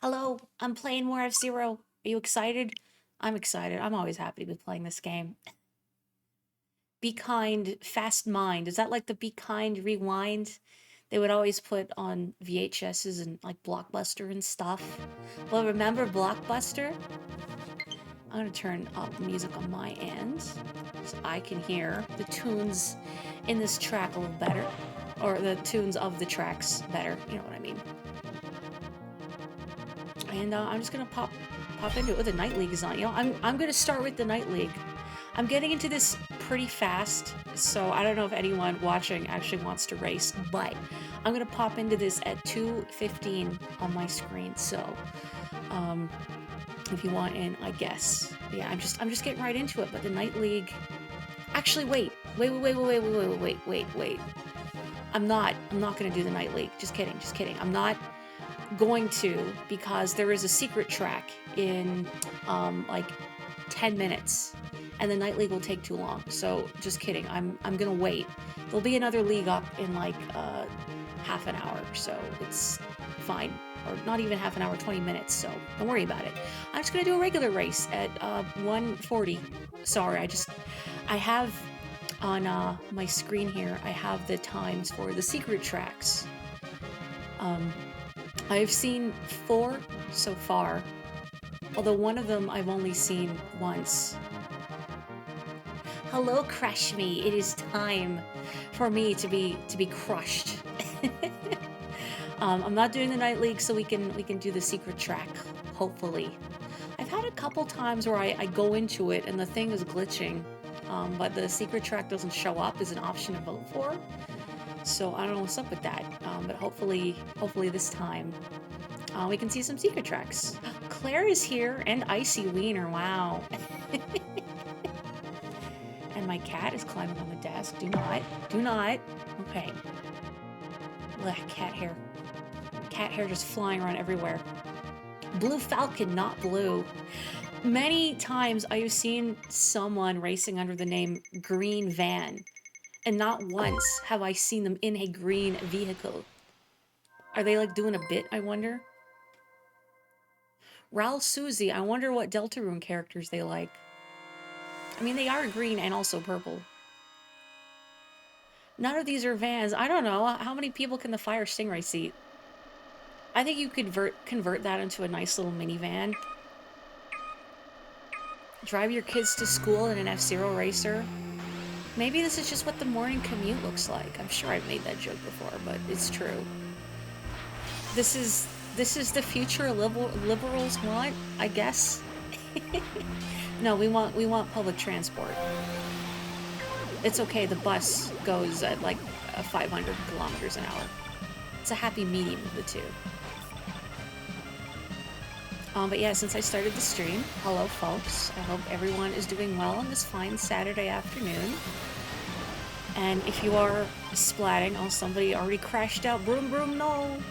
Hello, I'm playing more F-Zero. Are you excited? I'm excited. I'm always happy to be playing this game. Be Kind, Fast Mind. Is that like the Be Kind Rewind they would always put on VHSs and like Blockbuster and stuff? Well, remember Blockbuster? I'm gonna turn up the music on my end so I can hear the tunes in this track a little better. Or the tunes of the tracks better, you know what I mean. And I'm just gonna pop into it with the Night League is on. You know, I'm gonna start with the Night League. I'm getting into this pretty fast, so I don't know if anyone watching actually wants to race, but I'm gonna pop into this at 2:15 on my screen. So, if you want in, I guess. Yeah, I'm just getting right into it. But the Night League. Actually, wait. I'm not gonna do the Night League. Just kidding. I'm not going to, because there is a secret track in like 10 minutes and the Night League will take too long. So just kidding. I'm gonna wait. There'll be another league up in like half an hour, so it's fine. Or not even half an hour, 20 minutes, so don't worry about it. I'm just gonna do a regular race at 1:40. Sorry, I have on my screen here, I have the times for the secret tracks. I've seen 4 so far, although one of them I've only seen once. Hello, Crush Me. It is time for me to be crushed. I'm not doing the Night League, so we can do the secret track, hopefully. I've had a couple times where I go into it and the thing is glitching, but the secret track doesn't show up as an option to vote for. So I don't know what's up with that, but hopefully this time we can see some secret tracks. Claire is here, and Icy Wiener, wow. And my cat is climbing on the desk. Do not. Okay. Blech, cat hair. Cat hair just flying around everywhere. Blue Falcon, not blue. Many times I have seen someone racing under the name Green Van, and not once have I seen them in a green vehicle. Are they like doing a bit, I wonder? Ral Suzy, I wonder what Deltarune characters they like. I mean, they are green and also purple. None of these are vans. I don't know. How many people can the Fire Stingray seat? I think you could convert that into a nice little minivan. Drive your kids to school in an F-Zero racer. Maybe this is just what the morning commute looks like. I'm sure I've made that joke before, but it's true. This is the future liberals want, I guess. No, we want public transport. It's okay, the bus goes at like 500 kilometers an hour. It's a happy medium of the two. But yeah, since I started the stream, hello folks. I hope everyone is doing well on this fine Saturday afternoon. And if you are splatting, oh, somebody already crashed out, broom broom, no.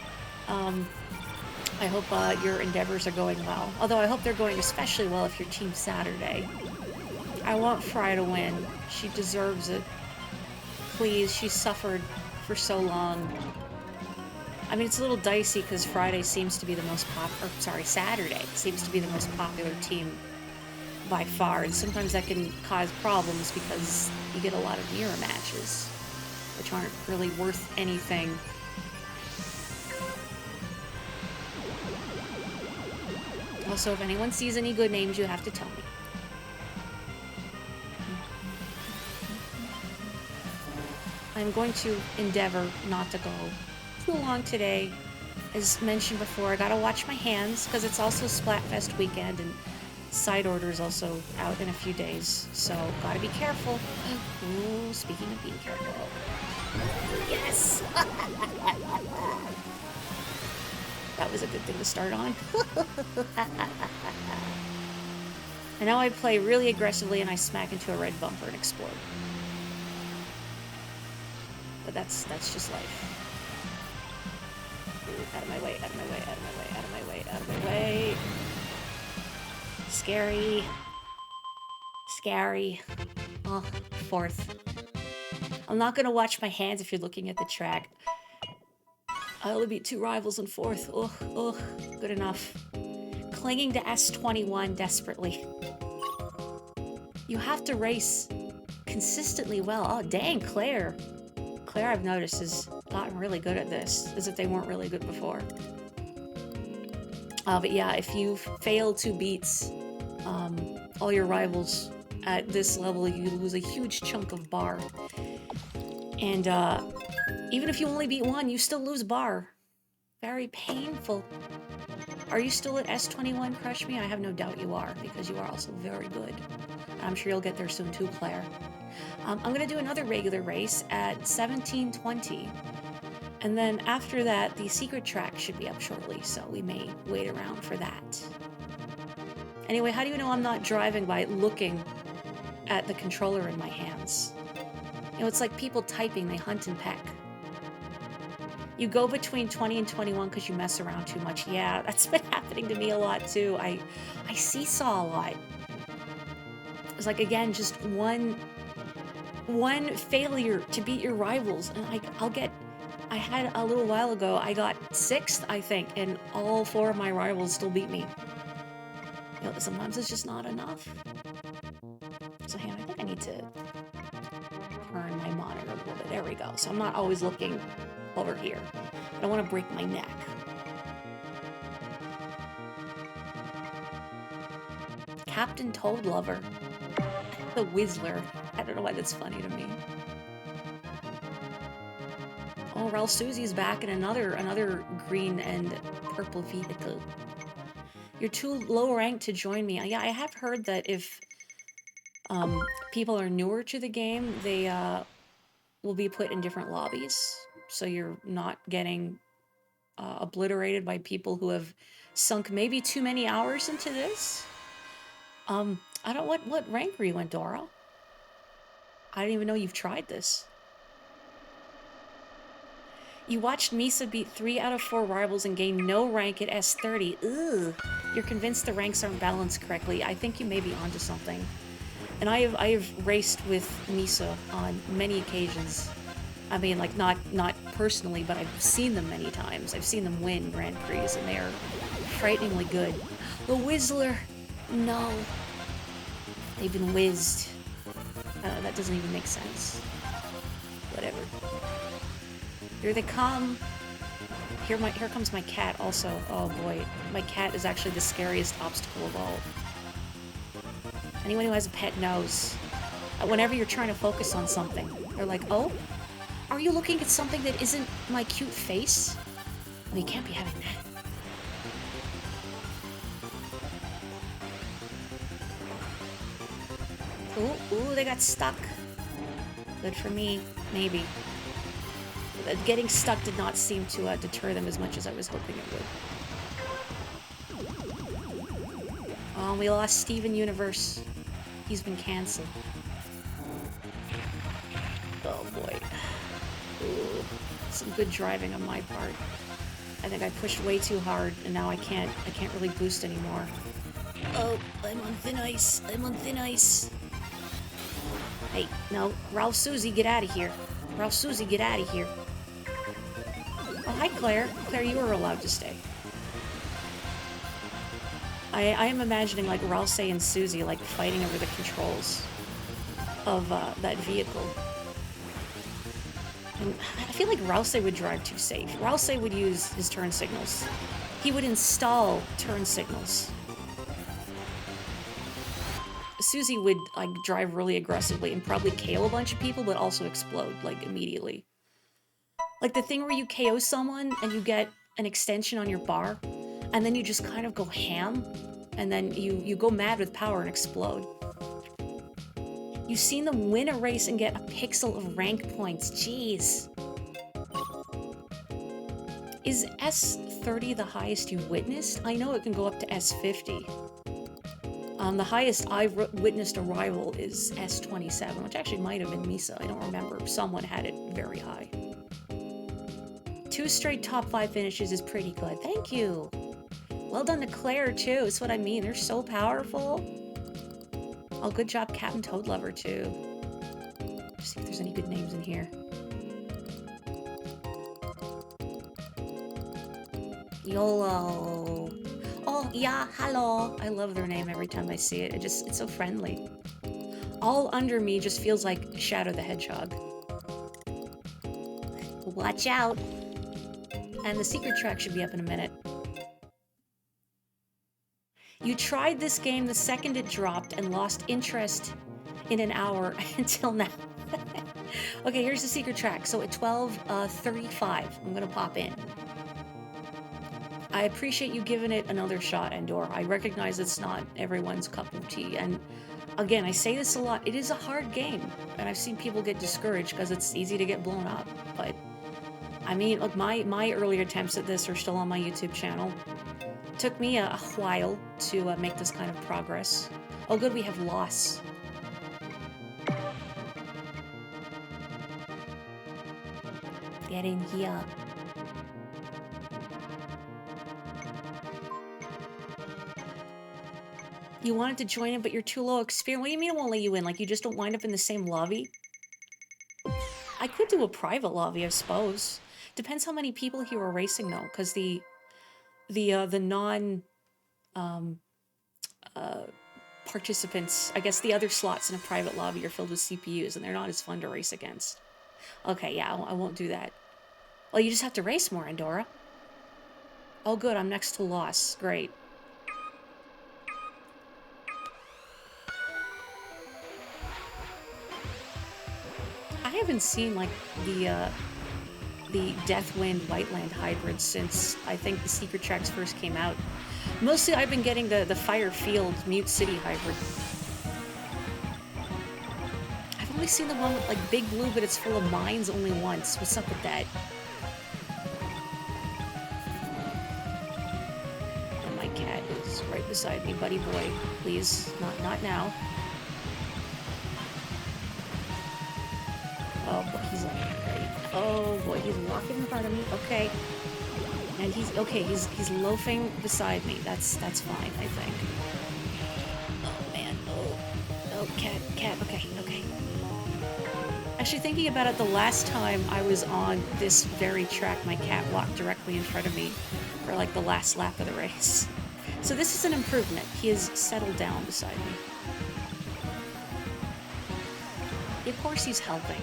I hope your endeavors are going well. Although I hope they're going especially well if you're Team Saturday. I want Fry to win. She deserves it. Please, she suffered for so long. I mean, it's a little dicey because Friday seems to be the most Saturday seems to be the most popular team by far. And sometimes that can cause problems because you get a lot of mirror matches, which aren't really worth anything. Also, if anyone sees any good names, you have to tell me. I'm going to endeavor not to go too long today. As mentioned before, I gotta watch my hands because it's also Splatfest weekend and side order is also out in a few days, so gotta be careful. Ooh, speaking of being careful. Yes! That was a good thing to start on. And now I play really aggressively and I smack into a red bumper and explode. But that's just life. Ooh, out of my way, out of my way, out of my way, out of my way, out of my way. Scary. Scary. Oh, 4th. I'm not gonna watch my hands if you're looking at the track. I only beat 2 rivals in 4th. Ugh, ugh, good enough. Clinging to S21 desperately. You have to race consistently well. Oh, dang, Claire. Claire, I've noticed, has gotten really good at this, as if they weren't really good before. But yeah, if you fail to beat all your rivals at this level, you lose a huge chunk of bar. And even if you only beat 1, you still lose bar. Very painful. Are you still at S21, Crush Me? I have no doubt you are, because you are also very good. I'm sure you'll get there soon too, Claire. I'm going to do another regular race at 1720. And then after that, the secret track should be up shortly, so we may wait around for that. Anyway, how do you know I'm not driving? By looking at the controller in my hands. You know, it's like people typing, they hunt and peck. You go between 20 and 21 because you mess around too much. Yeah, that's been happening to me a lot too. I seesaw a lot. It's like, again, just one failure to beat your rivals, and I had a little while ago, I got 6th, I think, and all 4 of my rivals still beat me. You know, sometimes it's just not enough. So hang on, I think I need to turn my monitor a little bit. There we go. So I'm not always looking over here. I don't want to break my neck. Captain Toad Lover. The Whistler. I don't know why that's funny to me. Oh, Ralph Susie's back in another green and purple vehicle. You're too low ranked to join me. Yeah, I have heard that if people are newer to the game, they will be put in different lobbies, so you're not getting obliterated by people who have sunk maybe too many hours into this. I don't. What rank were you in, Dora? I didn't even know you've tried this. You watched Misa beat 3 out of 4 rivals and gain no rank at S30. Ugh. You're convinced the ranks aren't balanced correctly. I think you may be onto something. And I have raced with Misa on many occasions. I mean, like, not personally, but I've seen them many times. I've seen them win Grand Prix, and they are frighteningly good. The Whistler! No. They've been whizzed. That doesn't even make sense. Whatever. Here they come. Here comes my cat also. Oh boy. My cat is actually the scariest obstacle of all. Anyone who has a pet knows. Whenever you're trying to focus on something, they're like, oh? Are you looking at something that isn't my cute face? Well, you can't be having that. Ooh, they got stuck. Good for me, maybe. Getting stuck did not seem to deter them as much as I was hoping it would. Oh, we lost Steven Universe. He's been cancelled. Oh boy. Ooh, some good driving on my part. I think I pushed way too hard, and now I can't really boost anymore. Oh, I'm on thin ice. I'm on thin ice. Hey, no, Ralph Susie, get out of here. Ralph Susie, get out of here. Oh, hi, Claire. Claire, you are allowed to stay. I am imagining, like, Ralph and Susie, like, fighting over the controls of that vehicle. And I feel like Ralph would drive too safe. Ralph would use his turn signals. He would install turn signals. Susie would, like, drive really aggressively and probably KO a bunch of people, but also explode, like, immediately. Like the thing where you KO someone and you get an extension on your bar, and then you just kind of go ham, and then you go mad with power and explode. You've seen them win a race and get a pixel of rank points. Jeez. Is S30 the highest you've witnessed? I know it can go up to S50. The highest I've witnessed a rival is S27, which actually might have been Misa. I don't remember. Someone had it very high. 2 straight top 5 finishes is pretty good. Thank you. Well done to Claire, too. That's what I mean. They're so powerful. Oh, good job, Captain Toad Lover, too. Let's see if there's any good names in here. YOLO. Oh, yeah, hello. I love their name every time I see it. It's so friendly. All under me just feels like Shadow the Hedgehog. Watch out. And the secret track should be up in a minute. You tried this game the second it dropped and lost interest in an hour until now. Okay, here's the secret track. So at 12:35, I'm gonna pop in. I appreciate you giving it another shot, Endor. I recognize it's not everyone's cup of tea, and again, I say this a lot, it is a hard game, and I've seen people get discouraged because it's easy to get blown up, but I mean, look, my earlier attempts at this are still on my YouTube channel. Took me a while to make this kind of progress. Oh good, we have loss. Get in here. You wanted to join it, but you're too low experience. What do you mean it won't let you in? Like, you just don't wind up in the same lobby? I could do a private lobby, I suppose. Depends how many people here are racing, though, because the non participants, I guess the other slots in a private lobby are filled with CPUs, and they're not as fun to race against. Okay, yeah, I won't do that. Well, you just have to race more, Andorra. Oh, good, I'm next to loss. Great. I haven't seen, like, the Deathwind Whiteland hybrid since, I think, the secret tracks first came out. Mostly I've been getting the Firefield Mute City hybrid. I've only seen the one with, like, Big Blue, but it's full of mines only once. What's up with that? And my cat is right beside me. Buddy boy, please. Not now. Oh boy, he's like, right. Oh boy, he's walking in front of me. Okay. And he's loafing beside me. That's fine, I think. Oh man, oh cat, okay. Actually, thinking about it, the last time I was on this very track, my cat walked directly in front of me for like the last lap of the race. So this is an improvement. He has settled down beside me. Of course he's helping.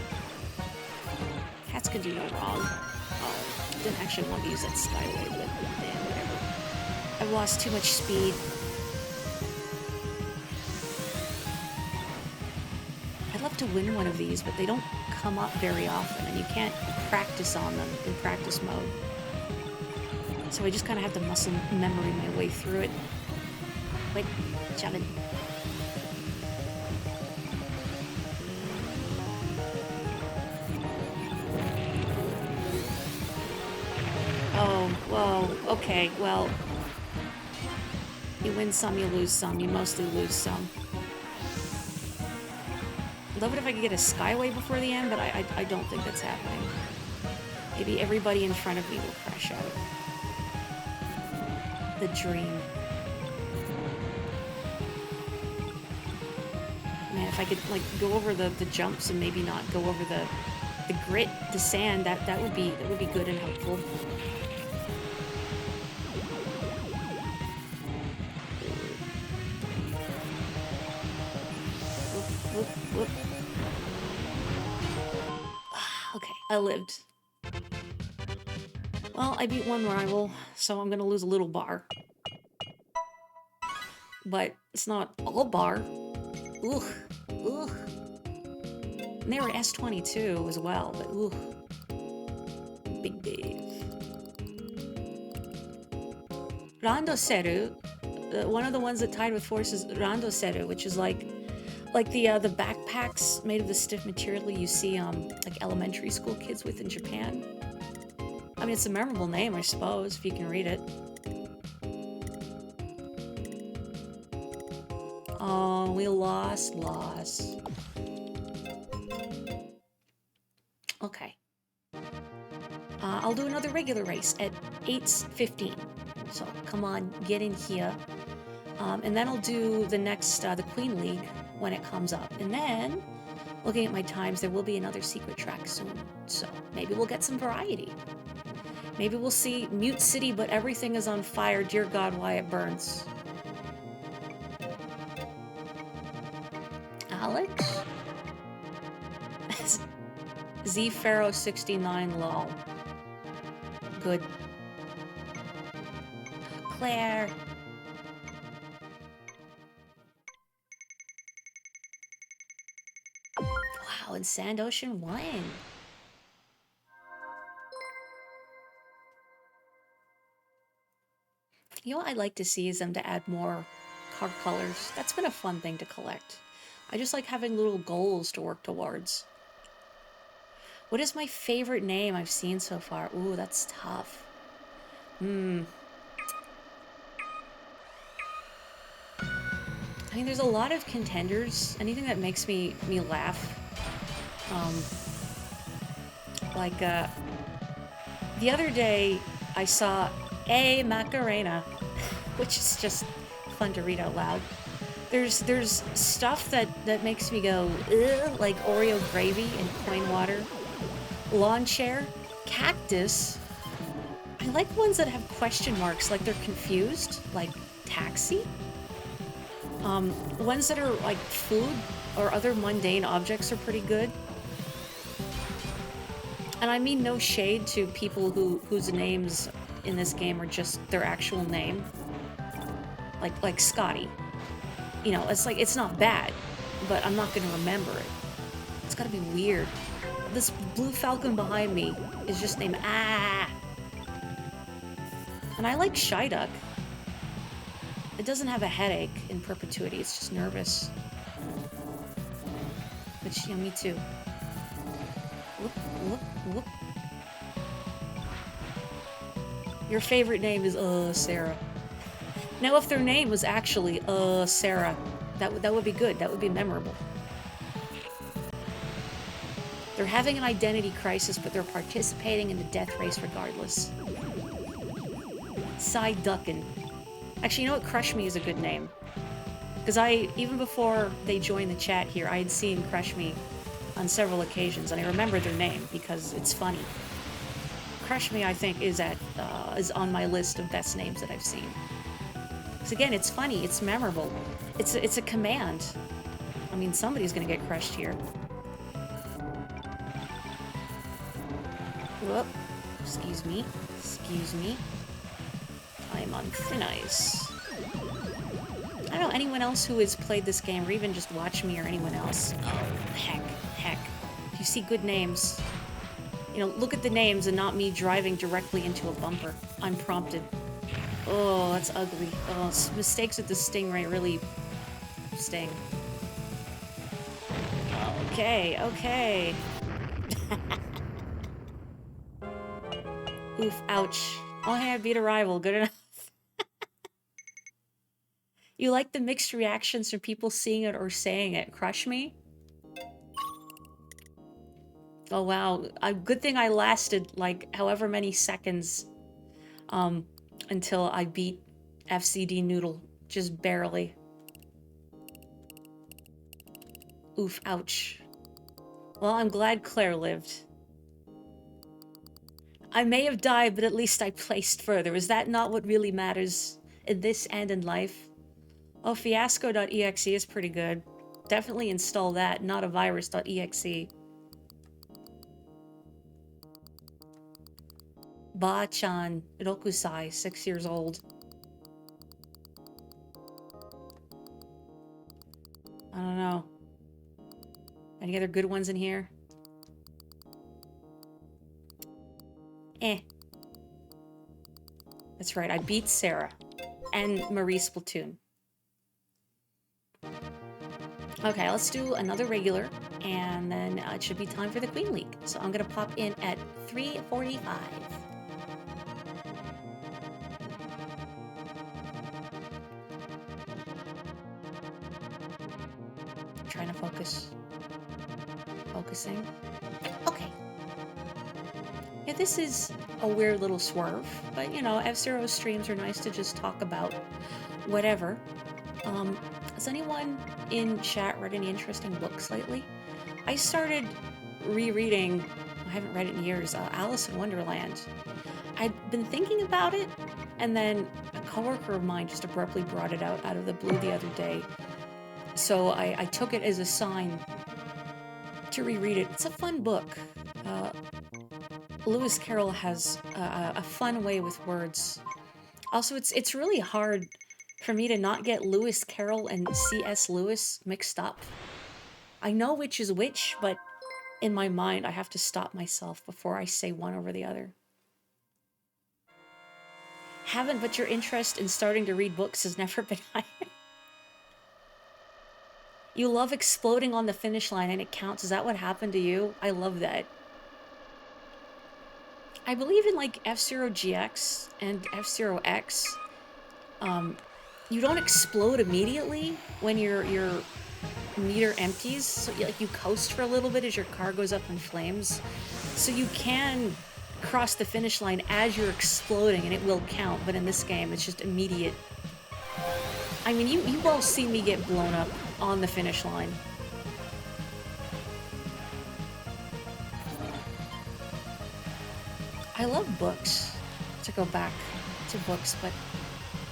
Cats can do no wrong. Oh, didn't actually want to use that skyway, but man, whatever. I've lost too much speed. I'd love to win one of these, but they don't come up very often, and you can't practice on them in practice mode. So I just kind of have to muscle memory my way through it. Wait, Javin. Oh, whoa, okay, well, you win some, you lose some, you mostly lose some. I'd love it if I could get a skyway before the end, but I don't think that's happening. Maybe everybody in front of me will crash out. The dream. Man, if I could, like, go over the jumps and maybe not go over the grit, the sand, that would be good and helpful. Whoop. Okay, I lived. Well, I beat one rival, so I'm gonna lose a little bar. But it's not all bar. Ugh. And they were S22 as well, but ugh. Big Dave. Randoseru, one of the ones that tied with Force is Randoseru, which is like the backpacks made of the stiff material you see like elementary school kids with in Japan. I mean, it's a memorable name, I suppose, if you can read it. Oh, we lost. Okay. I'll do another regular race at 8:15. So come on, get in here. And then I'll do the next, the Queen League when it comes up. And then, looking at my times, there will be another secret track soon. So maybe we'll get some variety. Maybe we'll see Mute City, but everything is on fire. Dear God, why it burns. Alex? Z Pharaoh 69 lol. Good. Claire. Wow, and Sand Ocean won. You know what I'd like to see is them to add more card colors. That's been a fun thing to collect. I just like having little goals to work towards. What is my favorite name I've seen so far? Ooh, that's tough. I mean, there's a lot of contenders. Anything that makes me laugh. The other day, I saw a Macarena, which is just fun to read out loud. There's stuff that makes me go, ugh, like Oreo gravy and coin water. Lawn chair, cactus. I like ones that have question marks, like they're confused, like taxi. Ones that are like food or other mundane objects are pretty good. And I mean no shade to people whose names in this game are just their actual name. Like Scotty. You know, it's like, it's not bad, but I'm not gonna remember it. It's gotta be weird. This blue falcon behind me is just named Ah. And I like Shyduck. It doesn't have a headache in perpetuity, it's just nervous. Which, you know, me too. Whoop, whoop, whoop. Your favorite name is, Sarah. Now, if their name was actually, Sarah, that would be good. That would be memorable. They're having an identity crisis, but they're participating in the death race regardless. Cy Duckin. Actually, you know what? Crush Me is a good name. Because even before they joined the chat here, I had seen Crush Me on several occasions, and I remember their name because it's funny. Crush Me, I think, is on my list of best names that I've seen. Because again, it's funny, it's memorable, it's a command. I mean, somebody's gonna get crushed here. Whoop! Excuse me. Excuse me. I'm on thin ice. I don't know anyone else who has played this game, or even just watched me, or anyone else. Oh, heck. If you see good names, you know, look at the names and not me driving directly into a bumper, unprompted. Oh, that's ugly. Oh, mistakes with the Stingray really sting. Okay. Oof, ouch. Oh, hey, I beat a rival. Good enough. You like the mixed reactions from people seeing it or saying it. Crush Me? Oh, wow. A good thing I lasted, like, however many seconds, until I beat FCD Noodle. Just barely. Oof, ouch. Well, I'm glad Claire lived. I may have died, but at least I placed further. Is that not what really matters in this and in life? Oh, fiasco.exe is pretty good. Definitely install that, not a virus.exe. Ba-chan, Rokusai, 6 years old. I don't know. Any other good ones in here? That's right, I beat Sarah. And Marie Splatoon. Okay, let's do another regular, and then it should be time for the Queen League. So I'm gonna pop in at 3:45. Trying to focus. Focusing. Okay. Yeah, this is a weird little swerve, but you know, F-Zero streams are nice to just talk about whatever. Has anyone in chat read any interesting books lately? I started rereading, I haven't read it in years, Alice in Wonderland. I'd been thinking about it, and then a coworker of mine just abruptly brought it out of the blue the other day. So I took it as a sign to reread it. It's a fun book. Lewis Carroll has a fun way with words. Also, it's really hard for me to not get Lewis Carroll and C.S. Lewis mixed up. I know which is which, but in my mind, I have to stop myself before I say one over the other. Haven't, but your interest in starting to read books has never been higher. You love exploding on the finish line and it counts. Is that what happened to you? I love that. I believe in like F-Zero GX and F-Zero X. You don't explode immediately when your meter empties. So you coast for a little bit as your car goes up in flames. So you can cross the finish line as you're exploding and it will count. But in this game, it's just immediate. I mean, you've all seen me get blown up on the finish line. I love books, to go back to books, but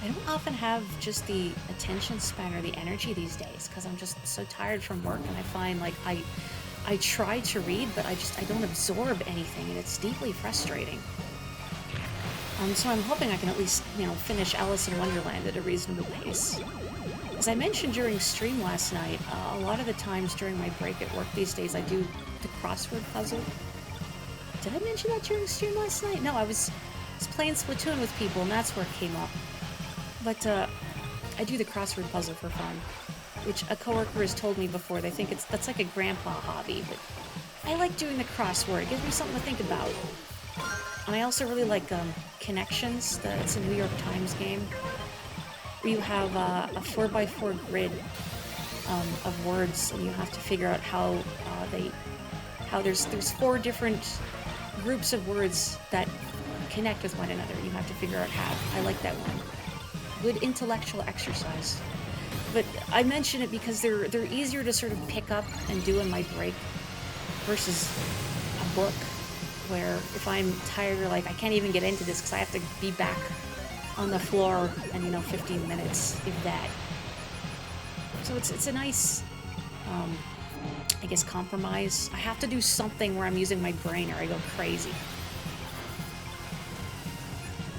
I don't often have just the attention span or the energy these days because I'm just so tired from work, and I find like I try to read, but I don't absorb anything, and it's deeply frustrating. So I'm hoping I can at least, finish Alice in Wonderland at a reasonable pace. As I mentioned during stream last night, a lot of the times during my break at work these days, I do the crossword puzzle. Did I mention that during stream last night? No, I was playing Splatoon with people, and that's where it came up. But I do the crossword puzzle for fun, which a coworker has told me before. They think that's like a grandpa hobby, but I like doing the crossword. It gives me something to think about. And I also really like Connections. It's a New York Times game where you have a 4x4 grid of words, and you have to figure out how there's 4 different groups of words that connect with one another. You have to figure out how. I like that one. Good intellectual exercise. But I mention it because they're easier to sort of pick up and do in my break versus a book where if I'm tired or like I can't even get into this because I have to be back on the floor in 15 minutes, if that. So it's a nice I guess compromise. I have to do something where I'm using my brain or I go crazy.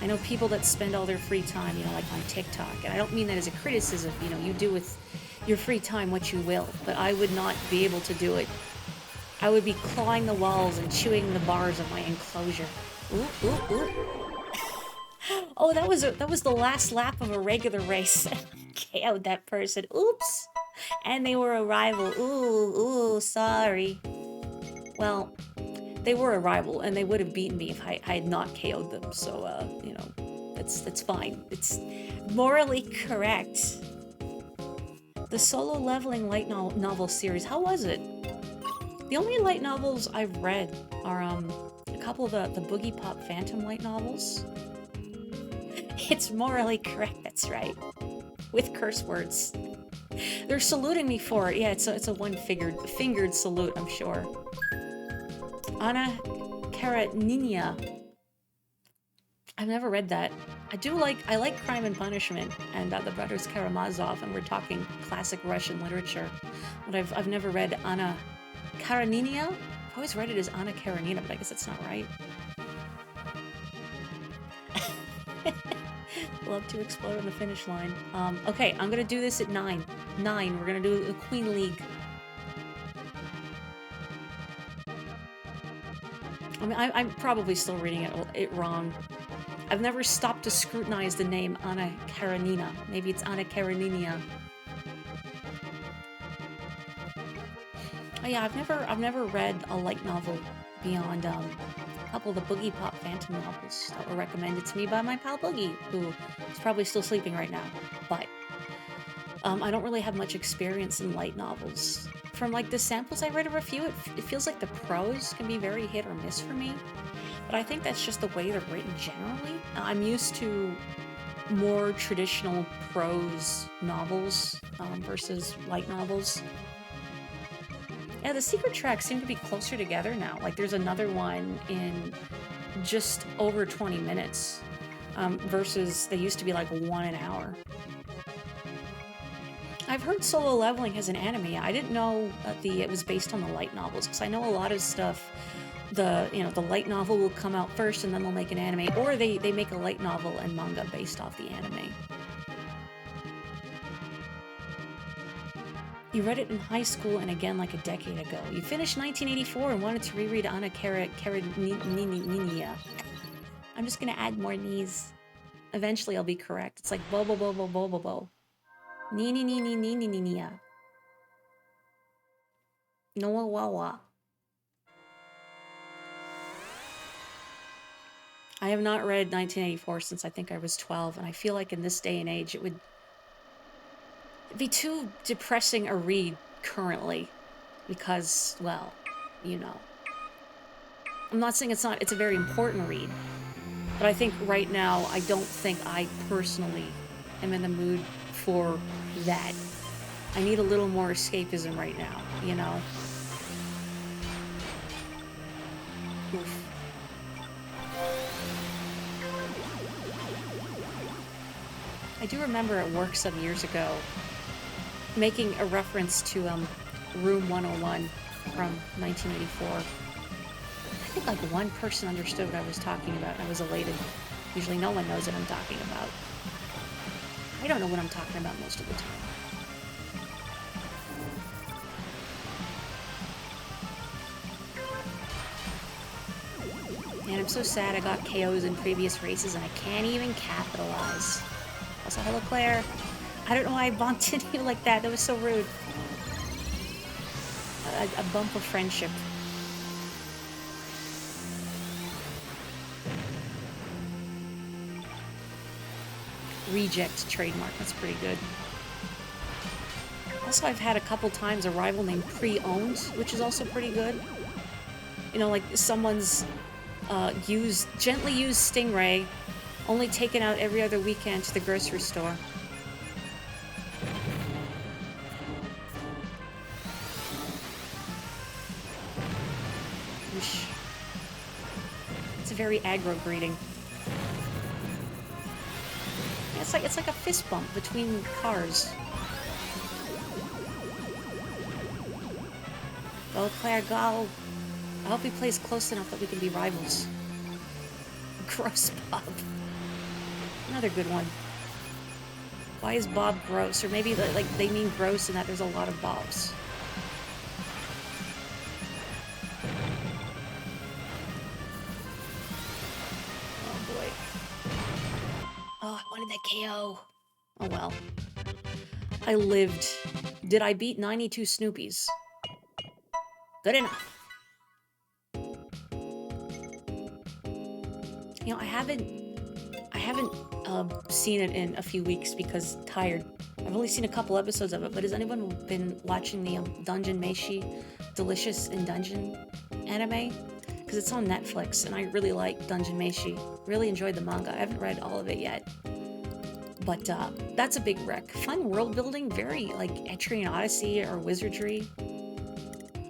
I know people that spend all their free time, like on TikTok, and I don't mean that as a criticism, you do with your free time what you will, but I would not be able to do it. I would be clawing the walls and chewing the bars of my enclosure. Ooh, ooh, ooh. Oh, that was the last lap of a regular race. KO'd that person. Oops. And they were a rival. Ooh, sorry. Well, they were a rival, and they would have beaten me if I had not KO'd them. So, that's fine. It's morally correct. The solo leveling light novel series. How was it? The only light novels I've read are a couple of the Boogie Pop Phantom light novels. It's morally correct. That's right. With curse words. They're saluting me for it. Yeah, it's a fingered salute, I'm sure. Anna Karenina. I've never read that. I like Crime and Punishment and the Brothers Karamazov, and we're talking classic Russian literature. But I've never read Anna Karenina. I've always read it as Anna Karenina, but I guess that's not right. Love to explode on the finish line. Okay, I'm gonna do this at 9. 9, we're gonna do the Queen League. I mean, I'm probably still reading it wrong. I've never stopped to scrutinize the name Anna Karenina. Maybe it's Anna Karenina. Oh yeah, I've never read a light novel beyond a couple of the Boogie Pop Phantom novels that were recommended to me by my pal Boogie, who is probably still sleeping right now. But I don't really have much experience in light novels. From like the samples I read of a few, it feels like the prose can be very hit or miss for me. But I think that's just the way they're written generally. I'm used to more traditional prose novels versus light novels. Yeah, the secret tracks seem to be closer together now. Like there's another one in just over 20 minutes, versus they used to be like 1 an hour. I've heard Solo Leveling has an anime. I didn't know it was based on the light novels, because I know a lot of stuff, the light novel will come out first and then they'll make an anime, or they make a light novel and manga based off the anime. You read it in high school and again like a decade ago. You finished 1984 and wanted to reread Anna Karenina. I'm just gonna add more knees. Eventually I'll be correct. It's like bo bo bo bo bo bo bo. Ni. Noa wawa. I have not read 1984 since I think I was 12, and I feel like in this day and age it would be too depressing a read currently, because, well, you know. I'm not saying it's a very important read, but I think right now I don't think I personally am in the mood for that. I need a little more escapism right now, you know? Oof. I do remember at work some years ago making a reference to Room 101 from 1984. I think like one person understood what I was talking about, and I was elated. Usually no one knows what I'm talking about. I don't know what I'm talking about most of the time. And I'm so sad I got KOs in previous races and I can't even capitalize. Also, hello Claire. I don't know why I bumped into you like that. That was so rude. A bump of friendship. Reject trademark. That's pretty good. Also, I've had a couple times a rival named Pre-Owned, which is also pretty good. You know, like someone's gently used Stingray, only taken out every other weekend to the grocery store. Whoosh. It's a very aggro greeting. Yeah, it's like a fist bump between cars. Go, Claire, go. I hope he plays close enough that we can be rivals. Gross Bob. Another good one. Why is Bob gross? Or maybe like they mean gross in that there's a lot of Bobs. Oh boy. Oh, I wanted that KO. Oh well. I lived. Did I beat 92 Snoopies? Good enough. You know, I haven't seen it in a few weeks because tired. I've only seen a couple episodes of it, but has anyone been watching the Dungeon Meshi Delicious in Dungeon anime? Because it's on Netflix, and I really like Dungeon Meshi. Really enjoyed the manga. I haven't read all of it yet. But that's a big wreck. Fun world building, very like Etrian Odyssey or Wizardry.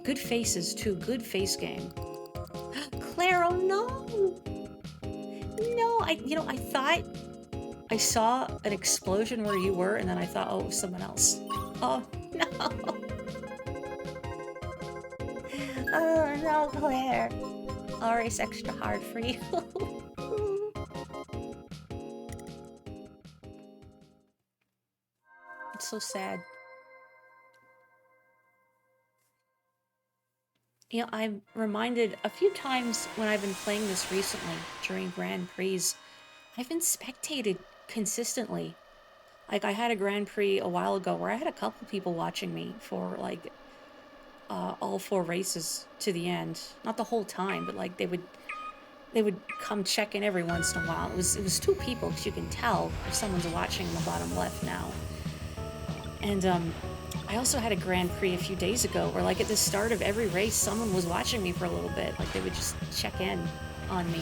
Good faces, too. Good face game. Claire, oh no! No, I thought I saw an explosion where you were, and then I thought, oh, it was someone else. Oh, no. Oh, no, Claire. I'll race extra hard for you. It's so sad. You know, I'm reminded a few times when I've been playing this recently during Grand Prix, I've been spectated consistently. Like, I had a Grand Prix a while ago where I had a couple people watching me for, like, all 4 races to the end. Not the whole time, but, like, they would come check in every once in a while. It was 2 people, because you can tell if someone's watching in the bottom left now. And, I also had a Grand Prix a few days ago where, like, at the start of every race, someone was watching me for a little bit. Like, they would just check in on me.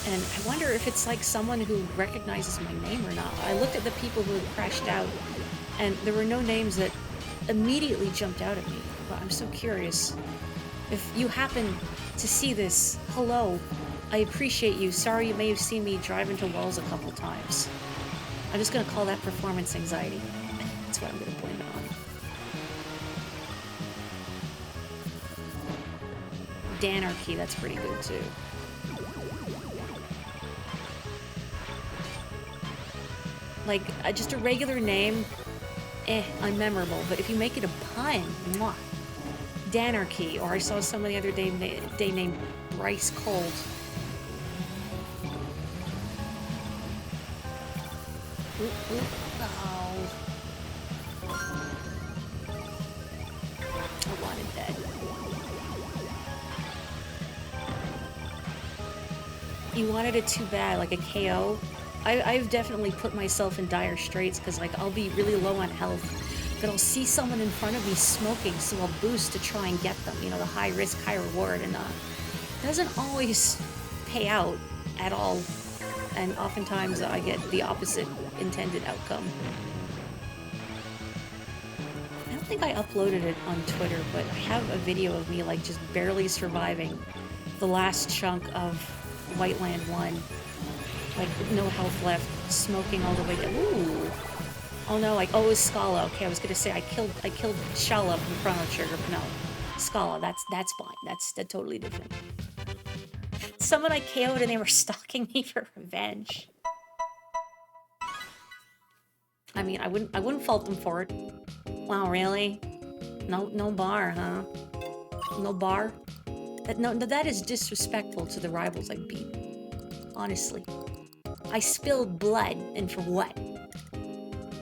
And I wonder if it's, like, someone who recognizes my name or not. I looked at the people who had crashed out, and there were no names that immediately jumped out at me. But I'm so curious. If you happen to see this, hello. I appreciate you. Sorry you may have seen me drive into walls a couple times. I'm just gonna call that performance anxiety. That's what I'm gonna blame it on. Danarchy, that's pretty good too. Like, just a regular name, unmemorable. But if you make it a pun, mwah. Danarchy, or I saw someone the other day named Rice Cold. Oh. I wanted that. You wanted it too bad, like a KO. I've definitely put myself in dire straits because, like, I'll be really low on health, but I'll see someone in front of me smoking, so I'll boost to try and get them. You know, the high risk, high reward, and it doesn't always pay out at all. And oftentimes I get the opposite intended outcome. I don't think I uploaded it on Twitter, but I have a video of me, like, just barely surviving the last chunk of Whiteland 1. Like, no health left, smoking all the way down. Ooh. Oh no, like, oh, it was Scala. Okay, I was gonna say I killed Shala from Chrono Trigger, but no. Scala, that's fine. That's totally different. Someone I KO'd and they were stalking me for revenge. I mean, I wouldn't fault them for it. Wow, really? No bar, huh? No bar? That is disrespectful to the rivals I beat. Honestly. I spilled blood, and for what?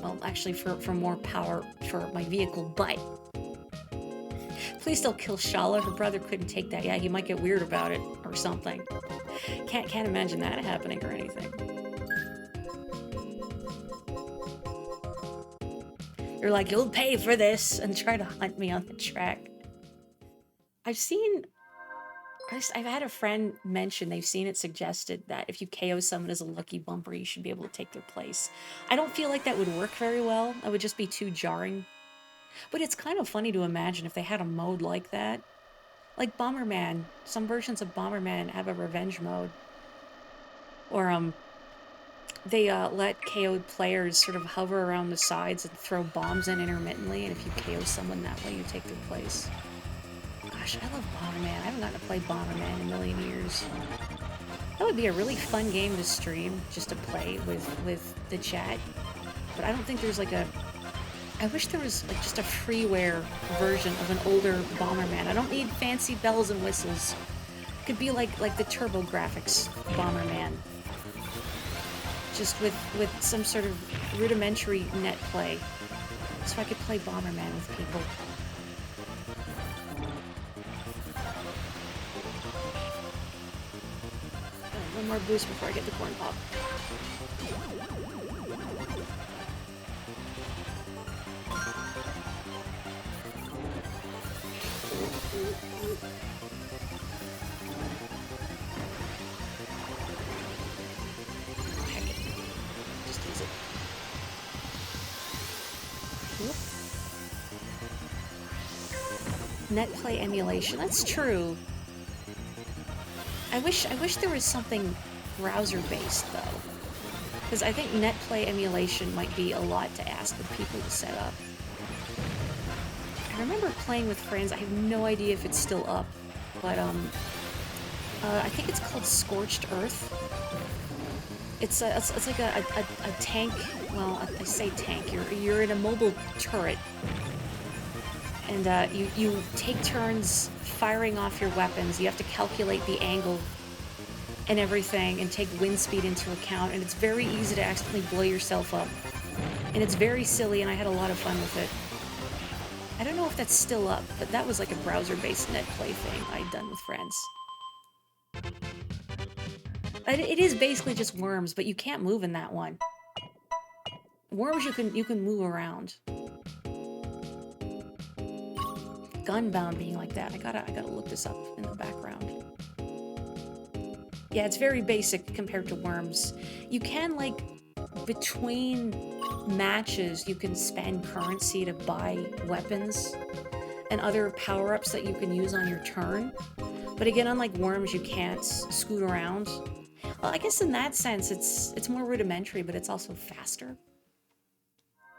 Well, actually, for more power for my vehicle, but... Please don't kill Shala. Her brother couldn't take that. Yeah, he might get weird about it, or something. Can't imagine that happening or anything. You're like, you'll pay for this, and try to hunt me on the track. I've had a friend mention they've seen it suggested that if you KO someone as a lucky bumper, you should be able to take their place. I don't feel like that would work very well. That would just be too jarring. But it's kind of funny to imagine if they had a mode like that. Like Bomberman. Some versions of Bomberman have a revenge mode. Or, they let KO'd players sort of hover around the sides and throw bombs in intermittently, and if you KO someone that way, you take their place. Gosh, I love Bomberman. I haven't gotten to play Bomberman in a million years. That would be a really fun game to stream, just to play with the chat. But I don't think there's like a... I wish there was like just a freeware version of an older Bomberman. I don't need fancy bells and whistles. It could be like the TurboGrafx Bomberman. Just with some sort of rudimentary net play. So I could play Bomberman with people. One more boost before I get the corn pop. Heck it. Just use it. Whoop. Net play emulation. That's true. I wish there was something browser-based, though. Because I think netplay emulation might be a lot to ask of people to set up. I remember playing with friends, I have no idea if it's still up, but I think it's called Scorched Earth. It's like a tank, well, I say tank, you're in a mobile turret, and you take turns firing off your weapons. You have to calculate the angle and everything and take wind speed into account, and it's very easy to accidentally blow yourself up. And it's very silly, and I had a lot of fun with it. I don't know if that's still up, but that was like a browser-based net play thing I'd done with friends. It is basically just worms, but you can't move in that one. Worms you can move around. Gunbound being like that. I gotta look this up in the background. Yeah, it's very basic compared to worms. You can, like, between matches, you can spend currency to buy weapons. and other power-ups that you can use on your turn. But again, unlike worms, you can't scoot around. Well, I guess in that sense, it's more rudimentary, but it's also faster.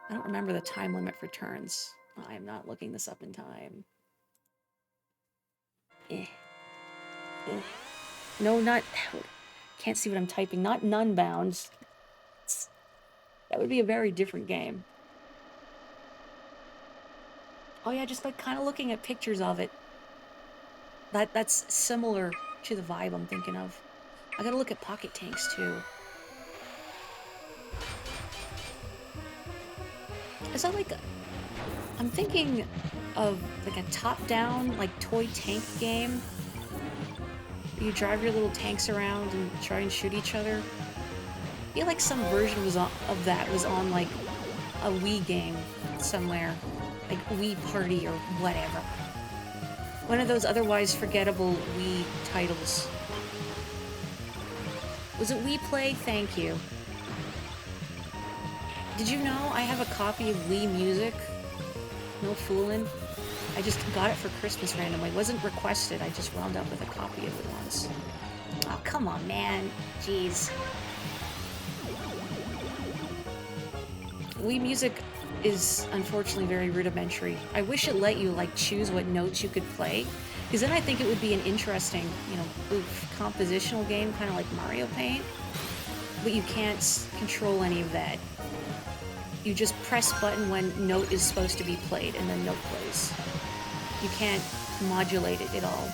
I don't remember the time limit for turns. I'm not looking this up in time. No, not... Can't see what I'm typing. Not Nunbound. That would be a very different game. Oh yeah, just like kind of looking at pictures of it. That's similar to the vibe I'm thinking of. I gotta look at Pocket Tanks too. Is that like I'm thinking of like a top-down, like toy tank game. You drive your little tanks around and try and shoot each other. I feel like some version of that was on like a Wii game somewhere. Like Wii Party or whatever. One of those otherwise forgettable Wii titles. Was it Wii Play? Thank you. Did you know I have a copy of Wii Music? No fooling. I just got it for Christmas randomly. It wasn't requested. I just wound up with a copy of it once. Oh, come on, man. Jeez. Wii Music is unfortunately very rudimentary. I wish it let you, like, choose what notes you could play. Because then I think it would be an interesting, you know, compositional game, kind of like Mario Paint. But you can't control any of that. You just press button when note is supposed to be played, and then note plays. You can't modulate it at all.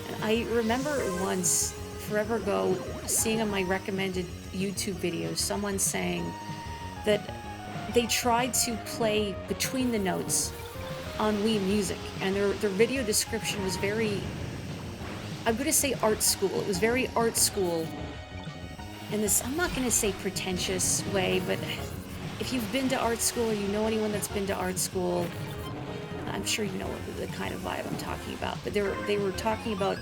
And I remember once, forever ago, seeing on my recommended YouTube videos, someone saying that they tried to play between the notes on Wii Music, and their video description was very, I'm going to say art school. It was very art school in this, I'm not going to say pretentious way, but if you've been to art school or you know anyone that's been to art school, I'm sure you know the kind of vibe I'm talking about. But they were talking about,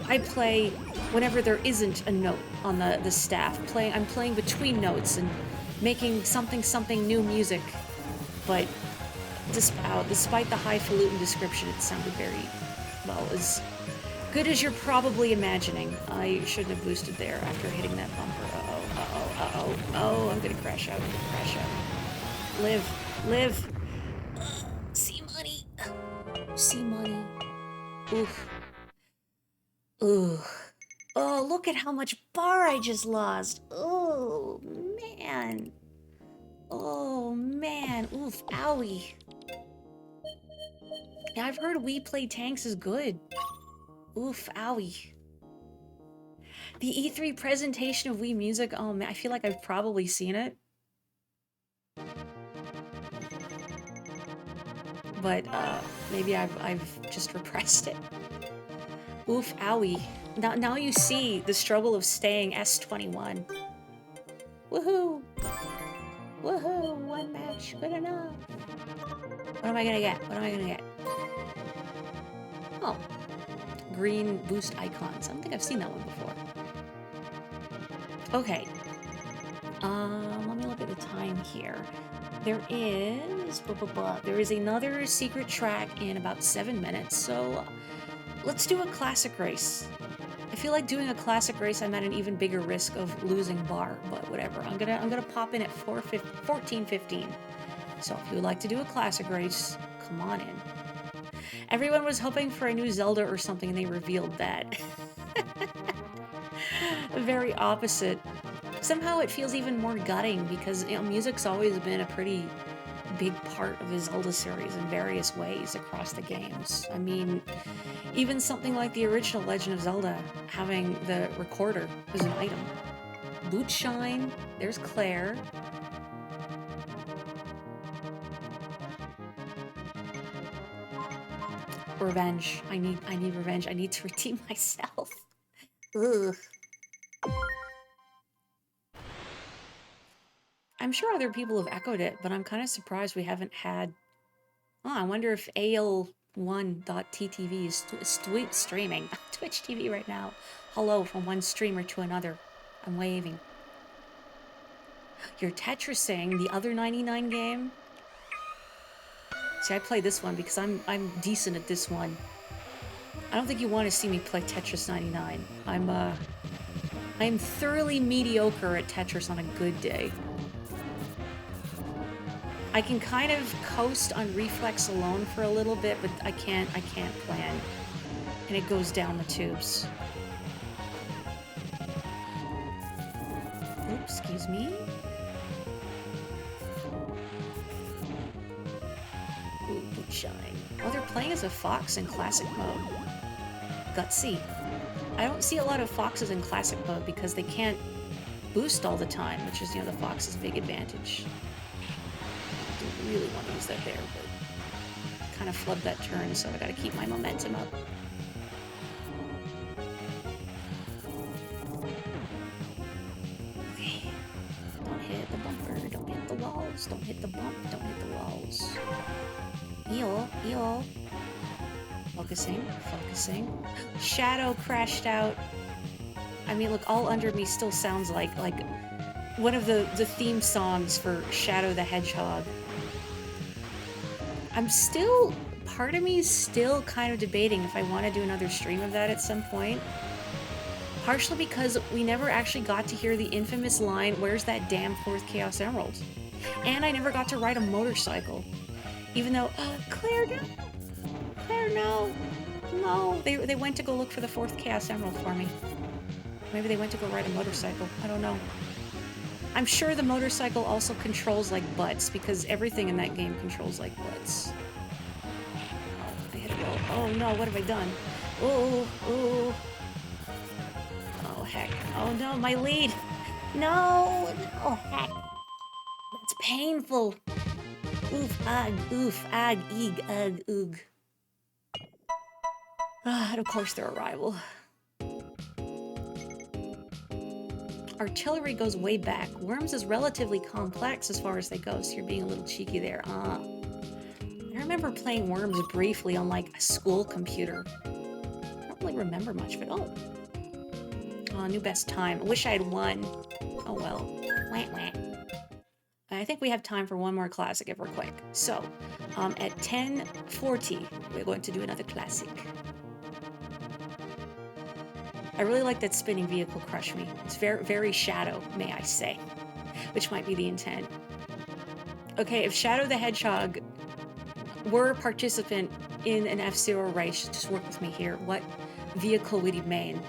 I play whenever there isn't a note on the staff. I'm playing between notes and making something new music. But despite the highfalutin description, it sounded very, well, as good as you're probably imagining. I shouldn't have boosted there after hitting that bumper. Oh, I'm gonna crash out. Live. See money. See money. Oof. Oh, look at how much bar I just lost. Oh, man. Oof, owie. Yeah, I've heard Wii Play Tanks is good. Oof, owie. The E3 presentation of Wii Music, oh man, I feel like I've probably seen it. But, maybe I've just repressed it. Oof, owie. Now you see the struggle of staying S21. Woohoo! Woohoo! One match, good enough. What am I gonna get? Oh. Green boost icons. I don't think I've seen that one before. Okay. Let me look at the time here. There is another secret track in about 7 minutes, so let's do a classic race. I feel like doing a classic race, I'm at an even bigger risk of losing bar, but whatever. I'm gonna pop in at 14:15. So if you would like to do a classic race, come on in. Everyone was hoping for a new Zelda or something, and they revealed that. Very opposite. Somehow it feels even more gutting because, you know, music's always been a pretty big part of the Zelda series in various ways across the games. I mean, even something like the original Legend of Zelda, having the recorder as an item. Boot Shine, there's Claire. Revenge. I need revenge. I need to redeem myself. Ugh. I'm sure other people have echoed it, but I'm kind of surprised we haven't had... Oh, I wonder if AL1.TTV is streaming Twitch TV right now. Hello from one streamer to another. I'm waving. You're Tetrising the other 99 game? See, I play this one because I'm decent at this one. I don't think you want to see me play Tetris 99. I'm thoroughly mediocre at Tetris on a good day. I can kind of coast on reflex alone for a little bit, but I can't plan. And it goes down the tubes. Oops, excuse me. Ooh, boot shine. Oh, they're playing as a fox in classic mode. Gutsy. I don't see a lot of foxes in classic mode because they can't boost all the time, which is, you know, the fox's big advantage. I don't really want to use that there, but kind of flubbed that turn, so I gotta keep my momentum up. Okay. Don't hit the bumper, don't hit the walls, don't hit the bump, don't hit the walls. Eel. Focusing. Shadow crashed out. I mean, look, All Under Me still sounds like one of the theme songs for Shadow the Hedgehog. Part of me is still kind of debating if I want to do another stream of that at some point. Partially because we never actually got to hear the infamous line, "Where's that damn 4th Chaos Emerald?" And I never got to ride a motorcycle. Even though, Claire, no. No, they went to go look for the 4th Chaos Emerald for me. Maybe they went to go ride a motorcycle. I don't know. I'm sure the motorcycle also controls like butts, because everything in that game controls like butts. Oh, I hit a roll. Oh no, what have I done? Oh. Oh heck. Oh no, my lead. No, heck. That's painful. Oof, ag, eeg, ag, oog. And of course their arrival. Artillery goes way back. Worms is relatively complex as far as they go, so you're being a little cheeky there. I remember playing Worms briefly on like a school computer. I don't really remember much of it. Oh, new best time. I wish I had won. Oh well. Wah, wah. I think we have time for one more classic if we're quick. So, at 10:40, we're going to do another classic. I really like that spinning vehicle crush me. It's very, very Shadow, may I say, which might be the intent. Okay, if Shadow the Hedgehog were a participant in an F-Zero race, just work with me here, what vehicle would he main?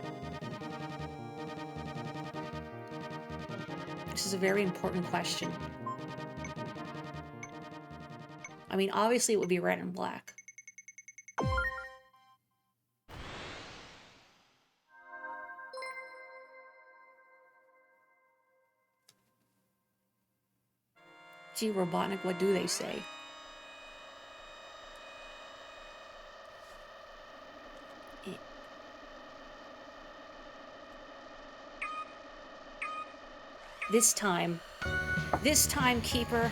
This is a very important question. I mean, obviously it would be red and black. Gee, Robotnik, what do they say? This time, Keeper.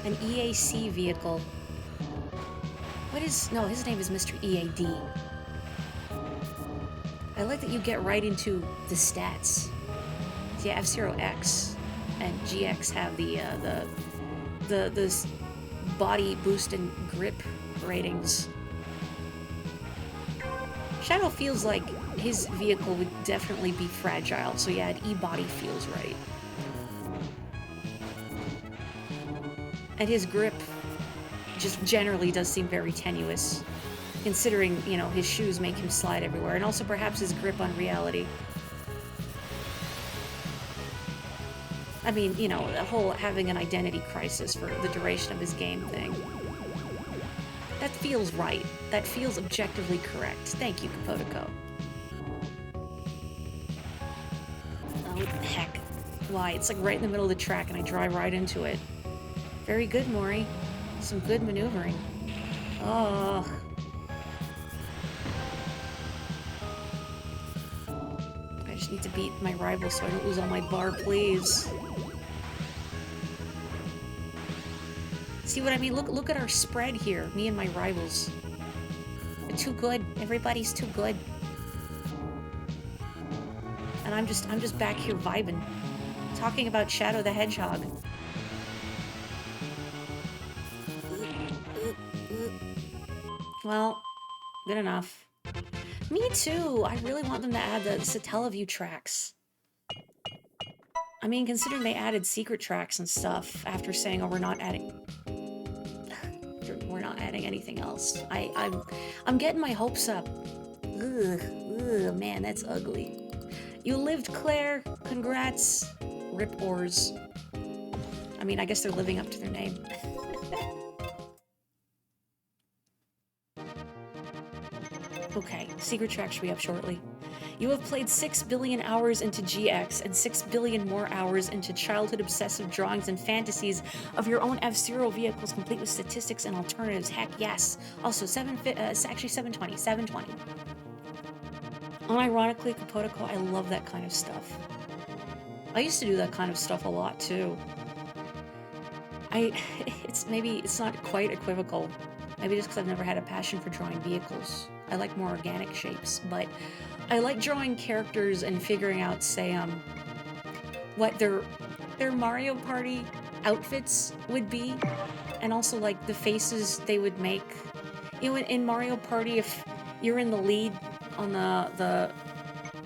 An EAC vehicle. No, his name is Mr. EAD. I like that you get right into the stats. Yeah, F-Zero X and GX have the body boost and grip ratings. Shadow feels like his vehicle would definitely be fragile, so yeah, an E-body feels right. And his grip just generally does seem very tenuous, considering, you know, his shoes make him slide everywhere, and also perhaps his grip on reality. I mean, you know, the whole having an identity crisis for the duration of his game thing. That feels right. That feels objectively correct. Thank you, Kapotiko. Oh, heck. Why? It's like right in the middle of the track and I drive right into it. Very good, Mori. Some good maneuvering. Oh. I just need to beat my rival so I don't lose all my bar, please. See what I mean? Look at our spread here, me and my rivals. They're too good. Everybody's too good. And I'm just back here vibing. talking about Shadow the Hedgehog. Well, good enough. Me too. I really want them to add the Satellaview tracks. I mean, considering they added secret tracks and stuff after saying, "Oh, we're not adding anything else." I'm getting my hopes up. Ugh, man, that's ugly. You lived, Claire. Congrats. Rip Oars. I mean, I guess they're living up to their name. Okay, secret track should be up shortly. You have played 6 billion hours into GX and 6 billion more hours into childhood obsessive drawings and fantasies of your own F-Zero vehicles complete with statistics and alternatives. Heck yes. Also, actually 720. 720. Unironically, Kapotiko, I love that kind of stuff. I used to do that kind of stuff a lot too. It's not quite equivocal. Maybe just because I've never had a passion for drawing vehicles. I like more organic shapes, but I like drawing characters and figuring out, say, what their Mario Party outfits would be, and also like the faces they would make. You know, in Mario Party, if you're in the lead on the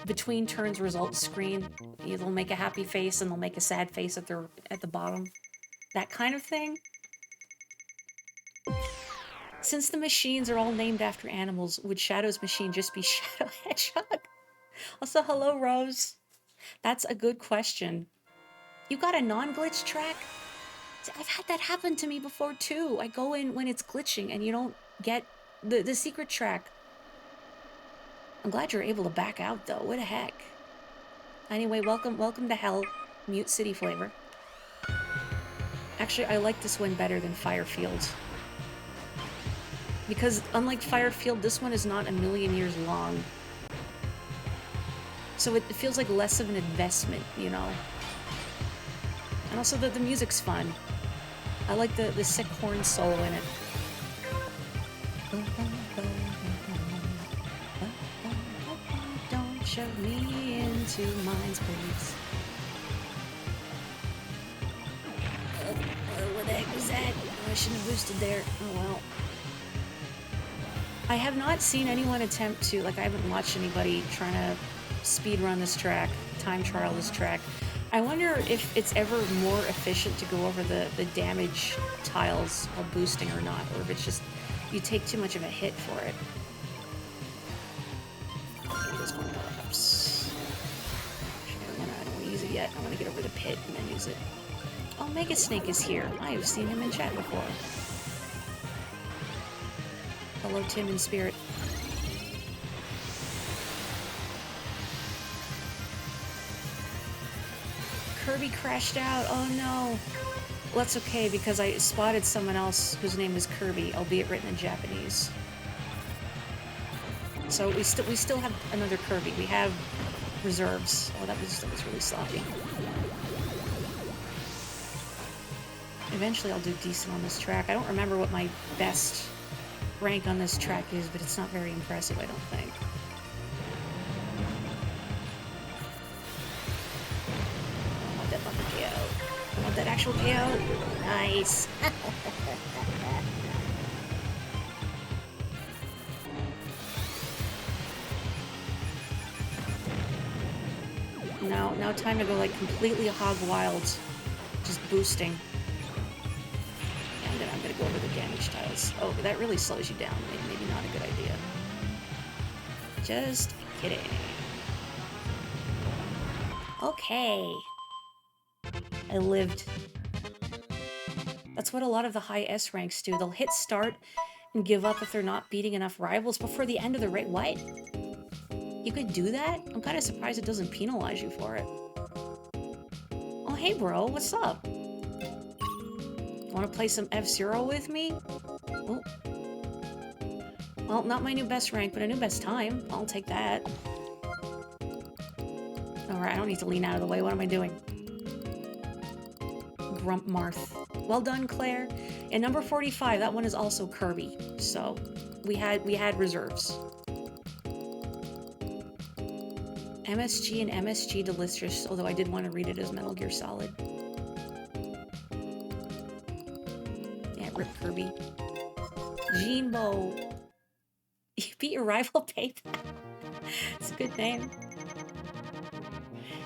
between turns results screen, they'll make a happy face and they'll make a sad face at the bottom. That kind of thing. Since the machines are all named after animals, would Shadow's machine just be Shadow Hedgehog? Also, hello, Rose. That's a good question. You got a non-glitch track? I've had that happen to me before, too. I go in when it's glitching and you don't get the secret track. I'm glad you're able to back out, though. What the heck? Anyway, welcome to hell, Mute City flavor. Actually, I like this one better than Firefield. Because unlike Firefield, this one is not a million years long. So it feels like less of an investment, you know? And also the music's fun. I like the sick horn solo in it. Don't shove me into mines, please. What the heck was that? Oh, I shouldn't have boosted there. Oh well. I have not seen anyone attempt to, like, I haven't watched anybody trying to speed run this track, time trial this track. I wonder if it's ever more efficient to go over the damage tiles while boosting or not, or if it's just you take too much of a hit for it. Those more power-ups. I don't want to use it yet. I want to get over the pit and then use it. Oh, Mega Snake is here. I have seen him in chat before. Hello, Tim in spirit. Kirby crashed out. Oh no. Well, that's okay because I spotted someone else whose name is Kirby, albeit written in Japanese. So we still have another Kirby. We have reserves. Oh, that was really sloppy. Eventually, I'll do decent on this track. I don't remember what my best rank on this track is, but it's not very impressive, I don't think. I want that bumper KO. I want that actual KO. Nice. Now time to go like completely hog wild, just boosting. And then I'm gonna go over the damage tiles. Oh, that really slows you down. Maybe not a good idea. Just kidding. Okay. I lived. That's what a lot of the high S ranks do. They'll hit start and give up if they're not beating enough rivals before the end of the race. What? You could do that? I'm kind of surprised it doesn't penalize you for it. Oh, hey bro, what's up? Want to play some F-Zero with me? Oh. Well, not my new best rank, but a new best time. I'll take that. Alright, I don't need to lean out of the way. What am I doing? Grump Marth. Well done, Claire. And number 45, that one is also Kirby. So, we had reserves. MSG and MSG Delicious, although I did want to read it as Metal Gear Solid. Yeah, Rip Kirby. Jinbo. You beat your rival Payback. It's a good name.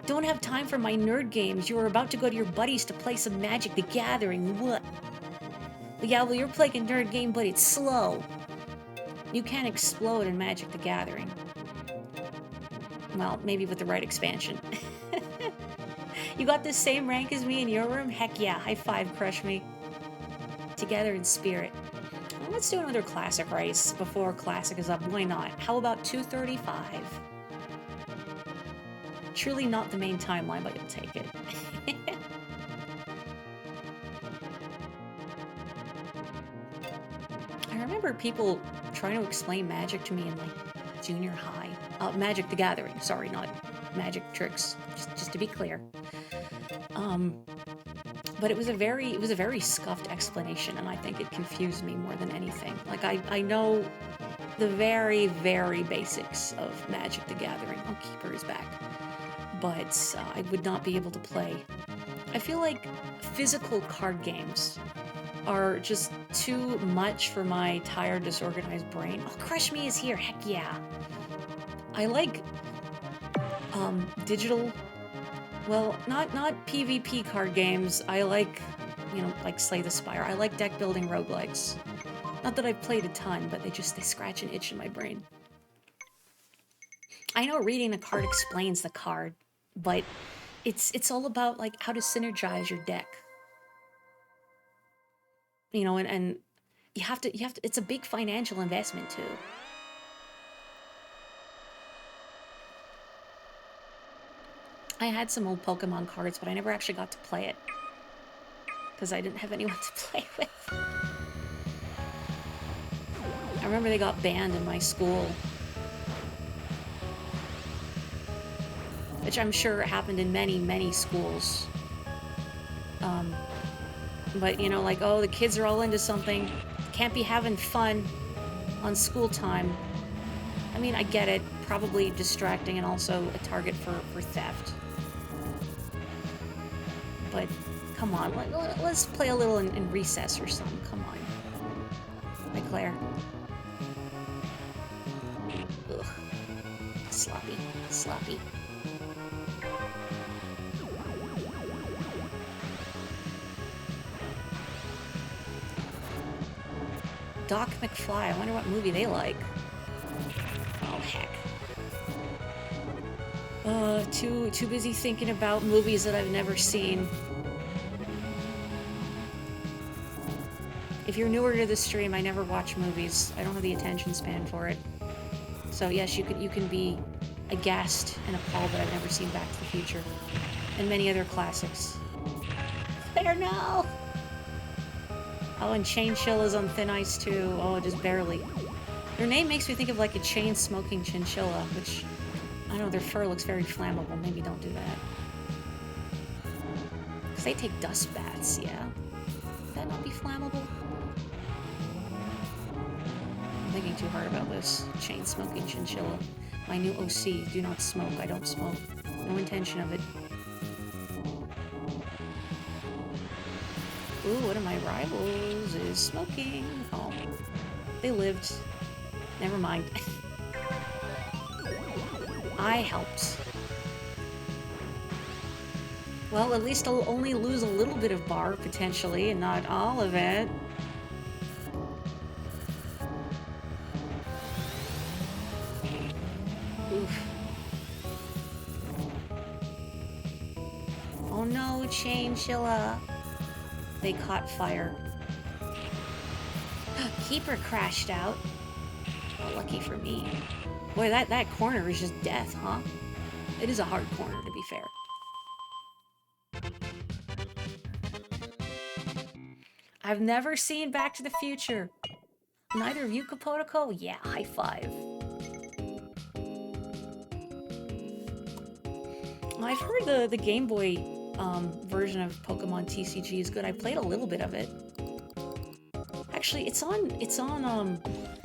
Don't have time for my nerd games. You were about to go to your buddies to play some Magic the Gathering. What? Yeah, well, you're playing a nerd game, but it's slow. You can't explode in Magic the Gathering. Well, maybe with the right expansion. You got the same rank as me in your room? Heck yeah, high five, crush me. Together in spirit. Well, let's do another classic race before classic is up. Why not? How about 235? Truly not the main timeline, but you'll take it. I remember people trying to explain Magic to me in like junior high. Magic the Gathering, sorry, not Magic Tricks, just to be clear. But it was a very scuffed explanation, and I think it confused me more than anything. Like I know the very, very basics of Magic the Gathering. Oh, Keeper is back. But I would not be able to play. I feel like physical card games are just too much for my tired, disorganized brain. Oh, Crush Me is here, heck yeah. I like digital, well, not PvP card games. I like, you know, like Slay the Spire. I like deck building roguelikes. Not that I've played a ton, but they scratch an itch in my brain. I know reading a card explains the card, but it's all about like how to synergize your deck. You know, and you have to, it's a big financial investment too. I had some old Pokemon cards, but I never actually got to play it. Because I didn't have anyone to play with. I remember they got banned in my school. Which I'm sure happened in many, many schools. But, you know, like, oh, the kids are all into something. Can't be having fun on school time. I mean, I get it. Probably distracting and also a target for theft. But, come on, let's play a little in recess or something. Come on. Hi, Claire. Ugh. Sloppy. Sloppy. Doc McFly. I wonder what movie they like. Oh, heck. Too busy thinking about movies that I've never seen. If you're newer to the stream, I never watch movies. I don't have the attention span for it. So yes, you can be aghast and appalled that I've never seen Back to the Future. And many other classics. There, no! Oh, and Chainchilla's on thin ice too. Oh, just barely. Their name makes me think of like a chain-smoking chinchilla, which, I don't know, their fur looks very flammable. Maybe don't do that. Because they take dust baths, yeah. Would that not be flammable? I'm thinking too hard about this. Chain-smoking chinchilla. My new OC, do not smoke. I don't smoke. No intention of it. Ooh, one of my rivals is smoking. Oh, they lived. Never mind. I helped. Well, at least I'll only lose a little bit of bar, potentially, and not all of it. Oof. Oh no, Chainchilla. They caught fire. Keeper crashed out. Oh, lucky for me. Boy, that corner is just death, huh? It is a hard corner, to be fair. I've never seen Back to the Future. Neither of you, Kapotoko? Yeah, high five. I've heard the Game Boy version of Pokemon TCG is good. I played a little bit of it. Actually, it's on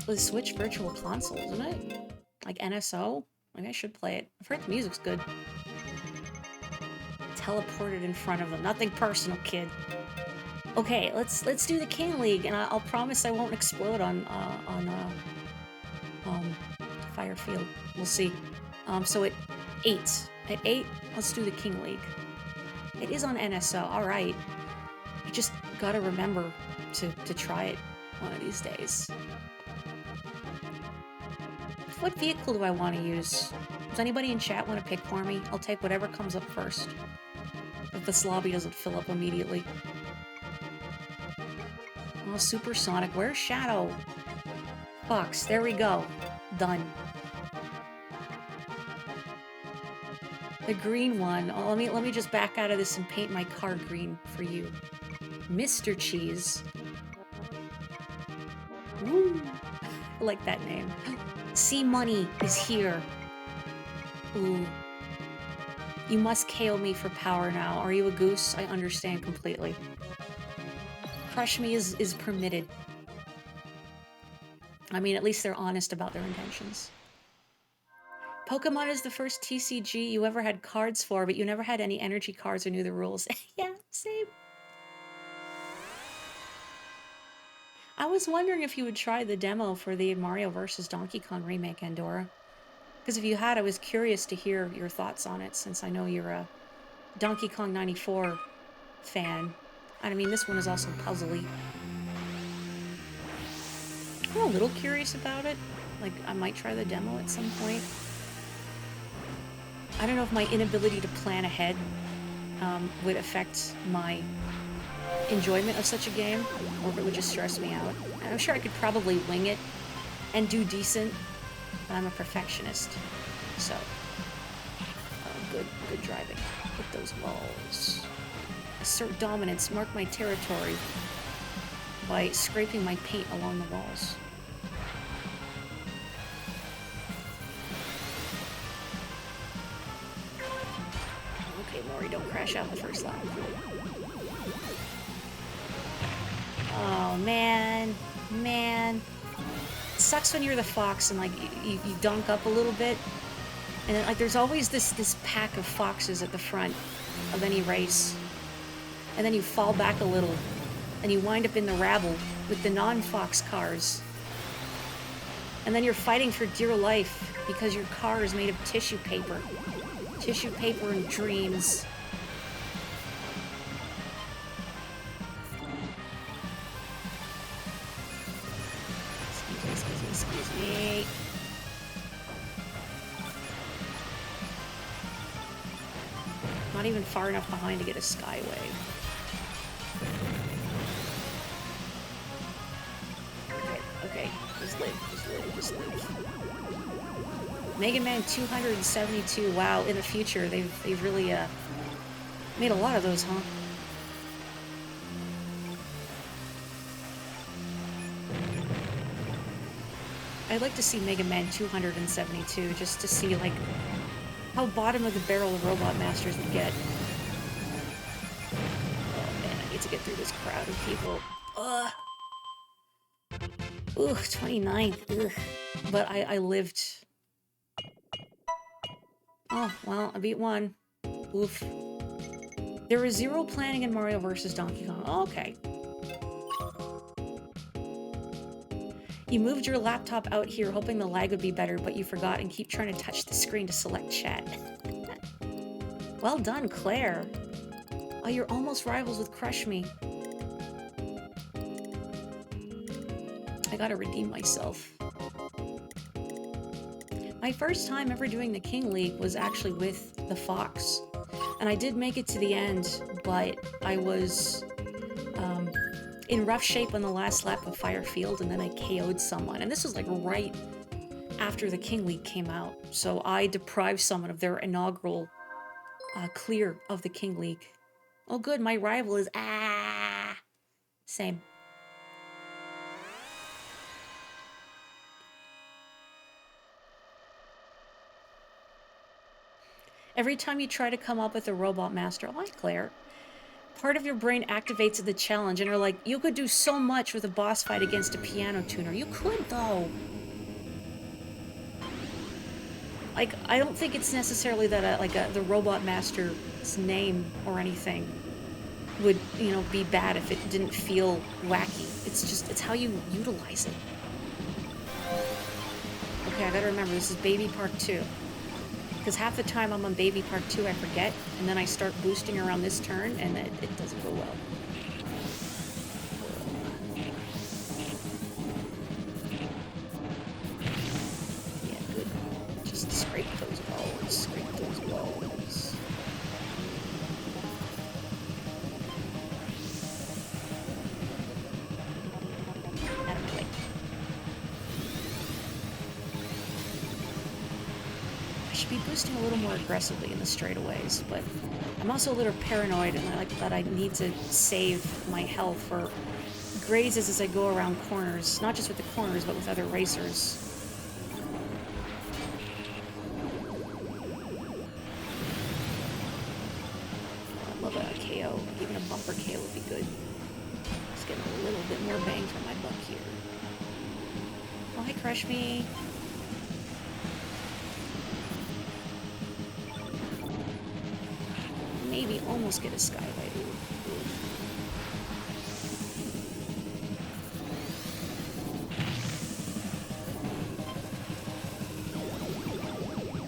the Switch Virtual Console, isn't it? Like NSO? Maybe I should play it. I've heard the music's good. Teleported in front of them. Nothing personal, kid. Okay, let's do the King League, and I'll promise I won't explode on Firefield. We'll see. So at 8. At 8, let's do the King League. It is on NSO. All right. I just gotta remember to try it one of these days. What vehicle do I want to use? Does anybody in chat want to pick for me? I'll take whatever comes up first. If this lobby doesn't fill up immediately. Oh, Supersonic. Where's Shadow? Fox. There we go. Done. The green one. Oh, let me just back out of this and paint my car green for you. Mr. Cheese. Woo! I like that name. Sea Money is here. Ooh. You must KO me for power now. Are you a goose? I understand completely. Crush me is permitted. I mean, at least they're honest about their intentions. Pokemon is the first TCG you ever had cards for, but you never had any energy cards or knew the rules. Yeah, same. I was wondering if you would try the demo for the Mario vs. Donkey Kong remake, Andorra. Because if you had, I was curious to hear your thoughts on it, since I know you're a Donkey Kong 94 fan. And I mean, this one is also puzzly. I'm a little curious about it. Like, I might try the demo at some point. I don't know if my inability to plan ahead would affect my enjoyment of such a game, or if it would just stress me out. And I'm sure I could probably wing it and do decent, but I'm a perfectionist. So, good driving. Hit those walls. Assert dominance, mark my territory by scraping my paint along the walls. Okay, Maury, don't crash out the first lap. Oh, man. Man. It sucks when you're the fox and, like, you dunk up a little bit. And, then, like, there's always this pack of foxes at the front of any race. And then you fall back a little. And you wind up in the rabble with the non-fox cars. And then you're fighting for dear life because your car is made of tissue paper. Tissue paper and dreams. Excuse me. Not even far enough behind to get a skyway. Okay. Just live. Mega Man 272. Wow, in the future, they've really made a lot of those, huh? I'd like to see Mega Man 272 just to see, like, how bottom of the barrel the Robot Masters would get. Oh man, I need to get through this crowd of people. Ugh. Ugh, 29th. Ugh. But I lived. Oh, well, I beat one. Oof. There was zero planning in Mario vs. Donkey Kong. Oh, okay. You moved your laptop out here hoping the lag would be better, but you forgot and keep trying to touch the screen to select chat. Well done, Claire. Oh, you're almost rivals with Crush Me. I gotta redeem myself. My first time ever doing the King League was actually with the Fox. And I did make it to the end, but I was in rough shape on the last lap of Firefield, and then I KO'd someone. And this was like right after the King League came out. So I deprived someone of their inaugural clear of the King League. Oh good, my rival is same. Every time you try to come up with a Robot Master, oh, hi Claire, part of your brain activates the challenge and are like, you could do so much with a boss fight against a piano tuner. You could, though. Like, I don't think it's necessarily that the robot master's name or anything would, you know, be bad if it didn't feel wacky. It's just, it's how you utilize it. Okay, I gotta remember, this is Baby Part 2. Because half the time I'm on Baby Part 2, I forget, and then I start boosting around this turn, and it doesn't go well. Yeah, good. Just scrape those walls. Scrape those walls. Out of my way. I should be boosting a little more aggressively in the straightaways, but I'm also a little paranoid, and I like that I need to save my health for grazes as I go around corners, not just with the corners, but with other racers. I love a KO. Even a bumper KO would be good. Just getting a little bit more bang for my buck here. Oh, hi, Crush Me. Maybe almost get a skyway. Ooh.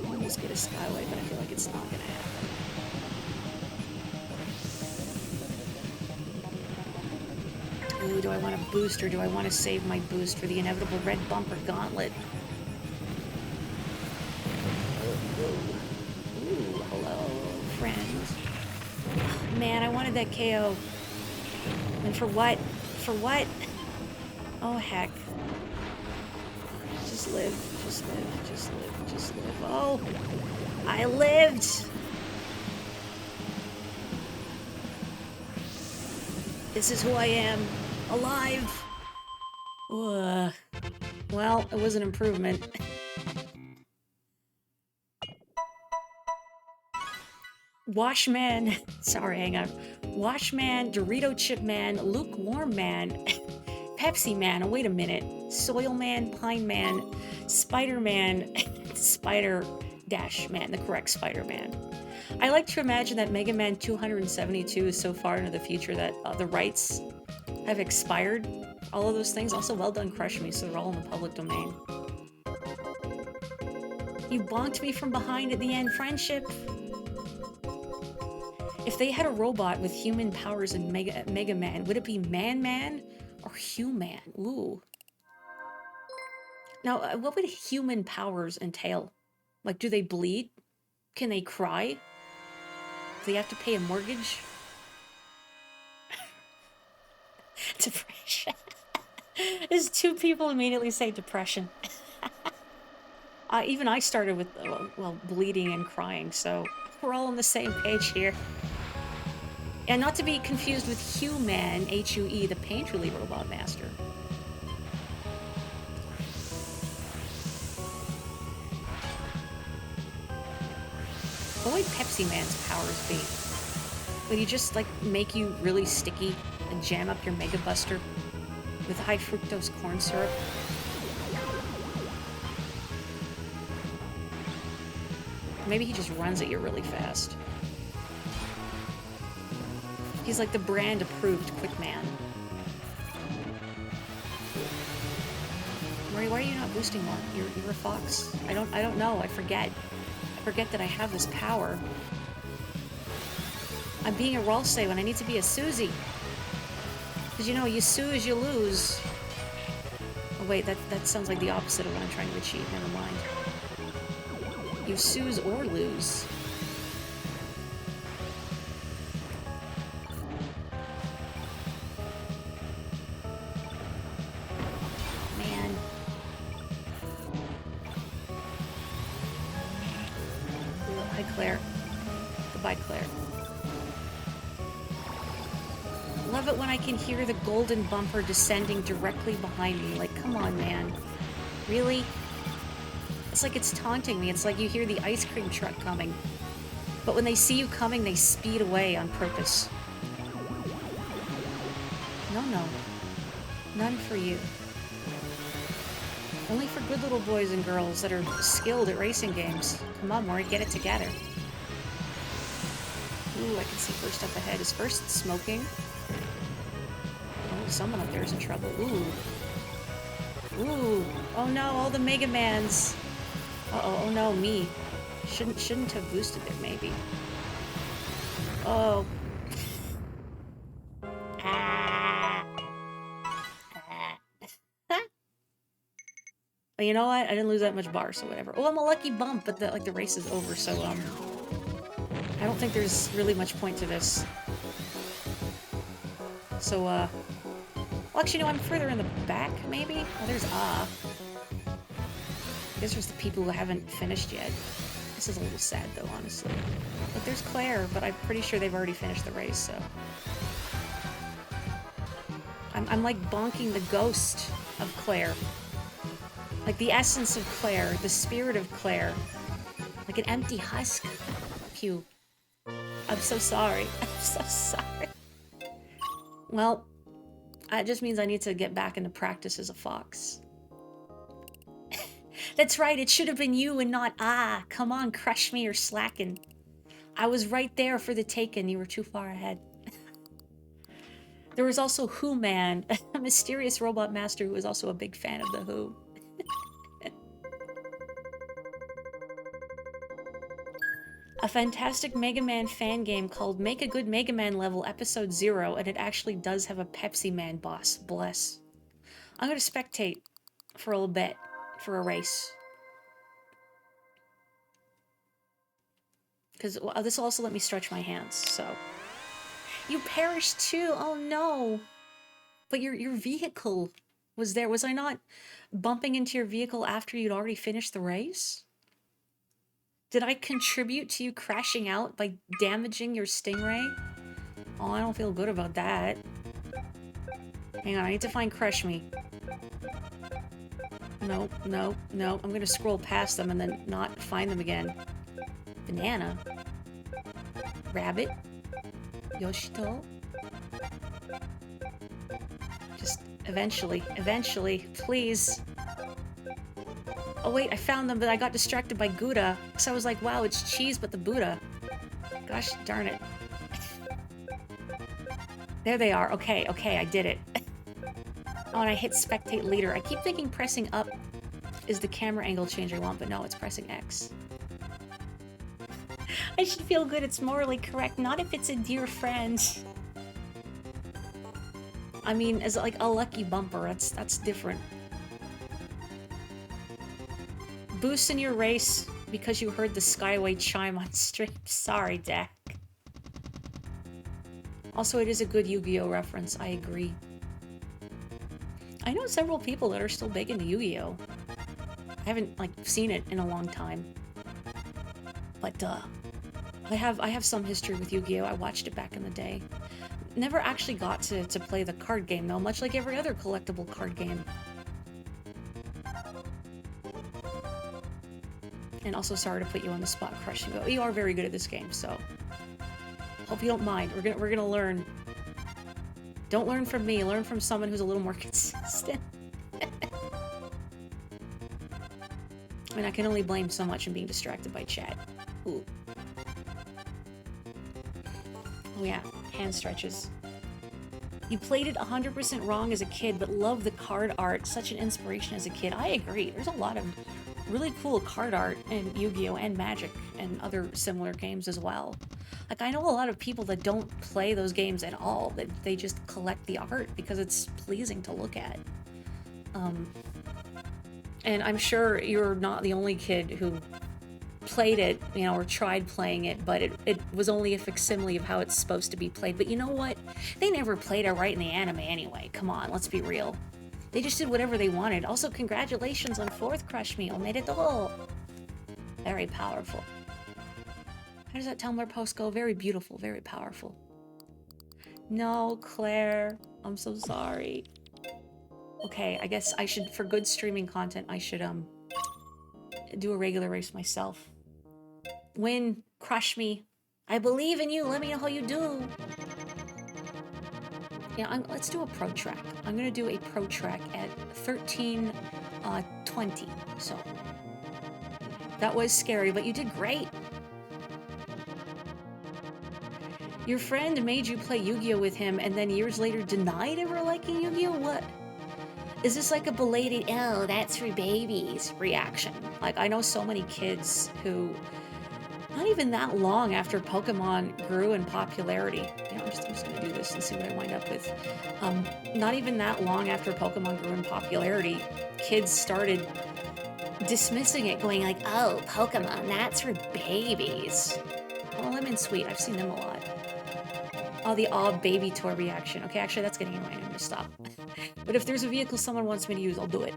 Almost get a skyway, but I feel like it's not gonna happen. Ooh, do I want to boost or do I want to save my boost for the inevitable red bumper gauntlet? Ooh, hello, friend. Man, I wanted that KO. And for what? For what? Oh, heck. Just live. Just live. Just live. Just live. Oh! I lived! This is who I am. Alive! Ugh. Well, it was an improvement. Washman, sorry, hang on. Washman, Dorito Chip Man, Lukewarm Man, Pepsi Man, oh, wait a minute. Soil Man, Pine Man, Spider Man, Spider Dash Man, the correct Spider Man. I like to imagine that Mega Man 272 is so far into the future that the rights have expired. All of those things. Also, well done, Crush Me, so they're all in the public domain. You bonked me from behind at the end, friendship. If they had a robot with human powers in Mega Man, would it be Man or Human? Ooh. Now, what would human powers entail? Like, do they bleed? Can they cry? Do they have to pay a mortgage? Depression. There's two people immediately say depression. Even I started with, well, bleeding and crying, so we're all on the same page here. And not to be confused with Human, H-U-E, the Painterly Robot Master. What would Pepsi Man's powers be? Would he just, like, make you really sticky and jam up your Mega Buster with high fructose corn syrup? Maybe he just runs at you really fast. He's like the brand-approved Quick Man. Murray, why are you not boosting more? You're a fox. I don't know. I forget. I forget that I have this power. I'm being a Ralsei when I need to be a Susie. Because, you know, you Suze, you lose. Oh, wait, that sounds like the opposite of what I'm trying to achieve. Never mind. You Suze or lose. Claire. Goodbye, Claire. Love it when I can hear the golden bumper descending directly behind me. Like, come on, man. Really? It's like it's taunting me. It's like you hear the ice cream truck coming. But when they see you coming, they speed away on purpose. No, no. None for you. Only for good little boys and girls that are skilled at racing games. Come on, Maury, get it together. Ooh, I can see first up ahead is first smoking. Oh, someone up there is in trouble. Ooh. Ooh. Oh no, all the Mega Mans. Uh-oh, oh no, me. Shouldn't have boosted it, maybe. Oh. Ah. Well, you know what? I didn't lose that much bar, so whatever. Oh, I'm a lucky bump, but the race is over, so I don't think there's really much point to this. So well, actually, no, I'm further in the back, maybe. Oh, there's I guess there's the people who haven't finished yet. This is a little sad, though, honestly. But there's Claire, but I'm pretty sure they've already finished the race, so I'm like bonking the ghost of Claire. Like the essence of Claire, the spirit of Claire. Like an empty husk. Phew. I'm so sorry. I'm so sorry. Well, that just means I need to get back into practice as a fox. That's right, it should have been you and not I. Come on, crush me or slacken. I was right there for the taking. You were too far ahead. There was also Who Man, a mysterious robot master who was also a big fan of the Who. A fantastic Mega Man fan game called Make a Good Mega Man Level Episode 0, and it actually does have a Pepsi Man boss. Bless. I'm gonna spectate for a little bit for a race. Because this will also let me stretch my hands, so... You perished too! Oh no! But your vehicle was there. Was I not bumping into your vehicle after you'd already finished the race? Did I contribute to you crashing out by damaging your Stingray? Oh, I don't feel good about that. Hang on, I need to find Crush Me. No, no, no. I'm gonna scroll past them and then not find them again. Banana. Rabbit. Yoshito. Just eventually, please. Oh wait, I found them, but I got distracted by Gouda. So I was like, wow, it's cheese, but the Buddha. Gosh darn it. There they are. Okay, I did it. Oh, and I hit spectate leader. I keep thinking pressing up is the camera angle change I want, but no, it's pressing X. I should feel good. It's morally correct, not if it's a dear friend. I mean, as like a lucky bumper, that's different. Boost in your race because you heard the Skyway chime on stream. Sorry, Dak. Also, it is a good Yu-Gi-Oh reference. I agree. I know several people that are still big into Yu-Gi-Oh. I haven't like seen it in a long time, but I have some history with Yu-Gi-Oh. I watched it back in the day. Never actually got to play the card game though, much like every other collectible card game. And also, sorry to put you on the spot, Crush and Go. You are very good at this game, so hope you don't mind. We're gonna learn. Don't learn from me. Learn from someone who's a little more consistent. I mean, I can only blame so much in being distracted by chat. Ooh. Oh yeah, hand stretches. You played it 100% wrong as a kid, but love the card art. Such an inspiration as a kid. I agree. There's a lot of really cool card art in Yu-Gi-Oh! And Magic and other similar games as well. Like, I know a lot of people that don't play those games at all, that they just collect the art because it's pleasing to look at. And I'm sure you're not the only kid who played it, you know, or tried playing it, but it was only a facsimile of how it's supposed to be played. But you know what? They never played it right in the anime anyway. Come on, let's be real. They just did whatever they wanted. Also, congratulations on 4th Crush Me. Omedetou! Very powerful. How does that Tumblr post go? Very beautiful, very powerful. No, Claire. I'm so sorry. Okay, I guess I should, for good streaming content, I should, do a regular race myself. Win. Crush me. I believe in you. Let me know how you do. Yeah, let's do a pro track. I'm gonna do a pro track at 13:20. So that was scary, but you did great. Your friend made you play Yu-Gi-Oh with him and then years later denied ever liking Yu-Gi-Oh? What? Is this like a belated, oh, that's for babies reaction? Like, I know so many kids who, not even that long after Pokemon grew in popularity, you know, I'm just gonna do this and see what I wind up with. Not even that long after Pokemon grew in popularity, kids started dismissing it, going like, oh, Pokemon, that's for babies. Oh, Lemon Sweet, I've seen them a lot. Oh, the baby toy reaction. Okay, actually, that's getting annoying. I'm gonna stop. But if there's a vehicle someone wants me to use, I'll do it.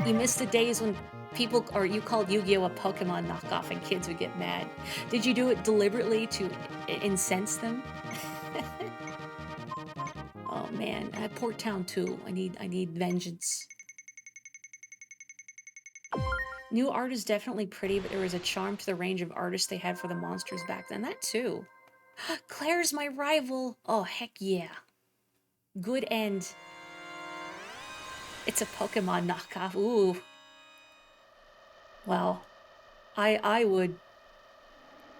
You miss the days when people, or you called Yu-Gi-Oh! A Pokemon knockoff and kids would get mad. Did you do it deliberately to incense them? Oh man, Port Town 2. I need vengeance. New art is definitely pretty, but there was a charm to the range of artists they had for the monsters back then. That too. Claire's my rival. Oh, heck yeah. Good end. It's a Pokemon knockoff. Ooh. Well, I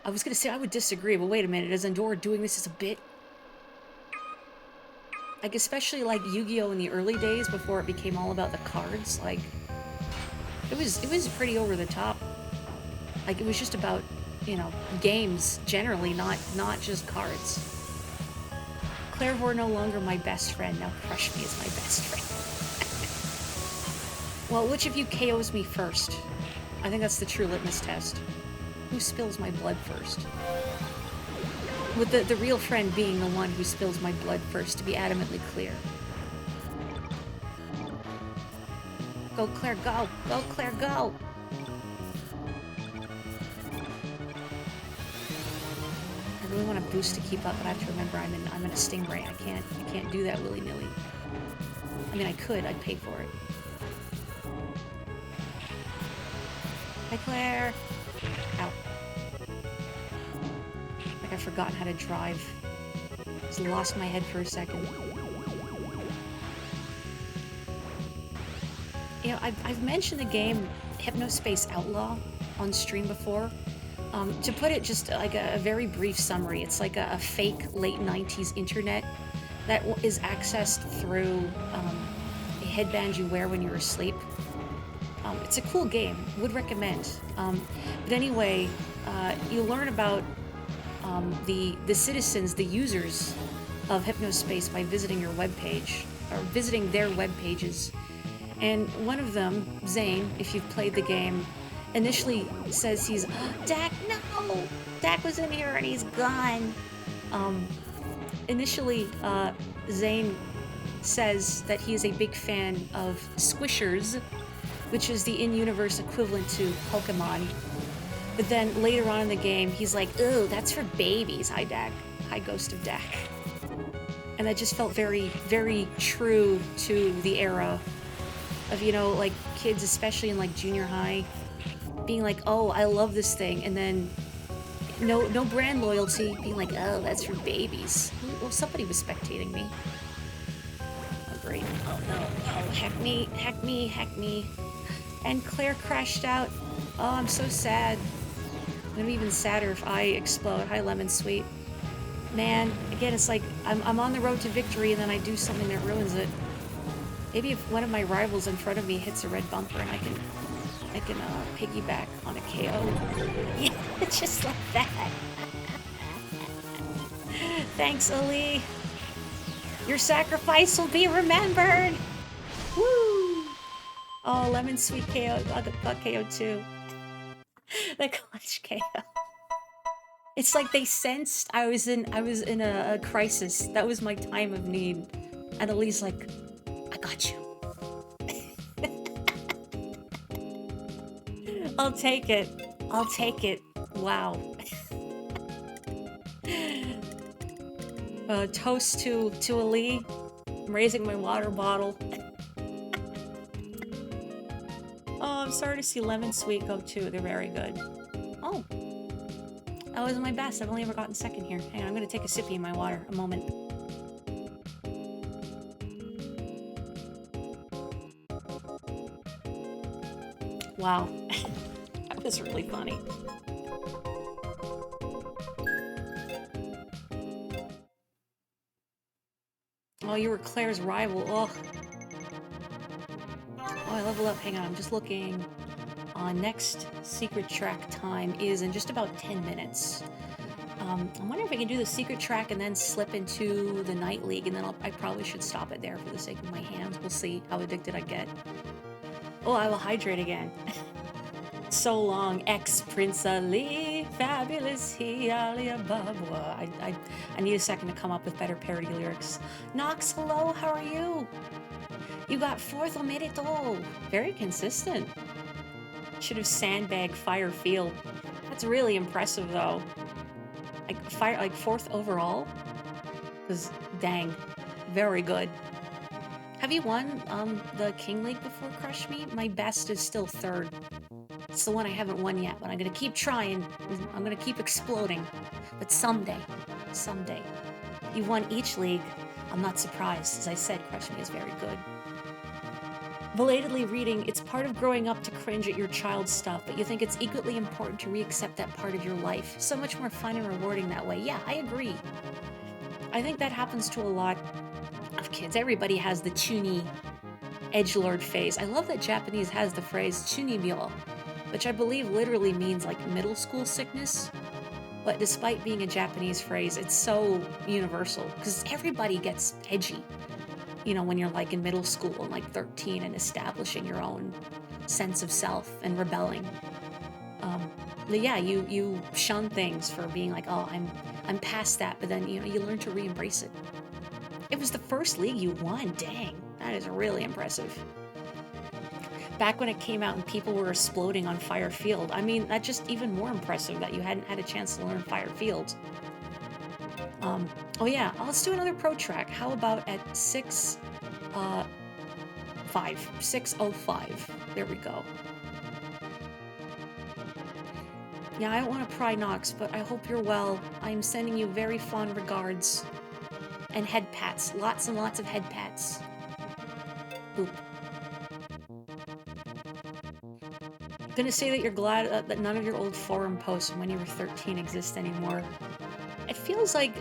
was gonna say I would disagree, but wait a minute. Is Endora doing this as a bit? Like, especially like Yu-Gi-Oh! In the early days before it became all about the cards, like, it was pretty over the top. Like, it was just about, you know, games generally, not just cards. Claire were no longer my best friend. Now Crush Me is my best friend. Well, which of you KOs me first? I think that's the true litmus test. Who spills my blood first? With the real friend being the one who spills my blood first, to be adamantly clear. Go, Claire, go! Go, Claire, go! I really want to boost to keep up, but I have to remember I'm in a Stingray. I can't do that willy-nilly. I mean, I could. I'd pay for it. Hi, Claire! Ow. Like I've forgotten how to drive. Just lost my head for a second. You know, I've mentioned the game Hypnospace Outlaw on stream before. To put it just like a very brief summary, it's like a fake late 90s internet that is accessed through a headband you wear when you're asleep. It's a cool game, would recommend. But anyway, you learn about the citizens, the users of Hypnospace by visiting your webpage, or visiting their web pages. And one of them, Zane, if you've played the game, initially says he's, Dak, no! Dak was in here and he's gone. Initially, Zane says that he is a big fan of Squishers, which is the in-universe equivalent to Pokemon. But then later on in the game, he's like, ooh, that's for babies. Hi, Dak. Hi, Ghost of Dak. And that just felt very, very true to the era of, you know, like, kids, especially in, like, junior high, being like, oh, I love this thing, and then no brand loyalty, being like, oh, that's for babies. Well, somebody was spectating me. Oh, great. Oh, no. Oh, heck me, heck me, heck me. And Claire crashed out. Oh, I'm so sad. I'm gonna be even sadder if I explode. Hi, Lemon Sweet. Man, again, it's like, I'm on the road to victory, and then I do something that ruins it. Maybe if one of my rivals in front of me hits a red bumper and I can piggyback on a KO. Yeah, just like that. Thanks, Ali. Your sacrifice will be remembered. Woo! Oh, Lemon Sweet KO. Got KO too. The clutch KO. It's like they sensed I was in a crisis. That was my time of need. And Ali's like, I got you. I'll take it. I'll take it. Wow. Toast to Ali. I'm raising my water bottle. Oh, I'm sorry to see Lemon Sweet go too. They're very good. Oh. That wasn't my best. I've only ever gotten second here. Hang on, I'm gonna take a sippy of my water. A moment. Wow. That was really funny. Oh, you were Claire's rival. Ugh. Oh, I level up. Hang on, I'm just looking. Next secret track time is in just about 10 minutes. I'm wondering if I can do the secret track and then slip into the Night League, and then I probably should stop it there for the sake of my hands. We'll see how addicted I get. Oh, I will hydrate again. So long, ex-Prince Ali, fabulous he, Ali Ababa. I need a second to come up with better parody lyrics. Nox, hello, how are you? You got fourth, made it all. Very consistent. Should have sandbagged Fire Field. That's really impressive, though. Like fourth overall? Because, dang, very good. Have you won the King League before, Crush Me? My best is still third. It's the one I haven't won yet, but I'm gonna keep trying. I'm gonna keep exploding. But someday, you've won each league. I'm not surprised. As I said, Crush Me is very good. Belatedly reading, it's part of growing up to cringe at your child's stuff, but you think it's equally important to re-accept that part of your life. So much more fun and rewarding that way. Yeah, I agree. I think that happens to a lot of kids. Everybody has the chuny edgelord phase. I love that Japanese has the phrase chunibyo, which I believe literally means like middle school sickness. But despite being a Japanese phrase, it's so universal because everybody gets edgy. You know, when you're like in middle school and like 13 and establishing your own sense of self and rebelling. But yeah, you shun things for being like, oh, I'm past that, but then you learn to re-embrace it. It was the first league you won. Dang, that is really impressive. Back when it came out and people were exploding on Fire Field. I mean, that's just even more impressive that you hadn't had a chance to learn Fire Field. Oh yeah, let's do another pro track. How about at 6:05? There we go. Yeah, I don't want to pry Nox, but I hope you're well. I am sending you very fond regards. And head pats. Lots and lots of head pats. Boop. Gonna say that you're glad that none of your old forum posts from when you were 13 exist anymore. It feels like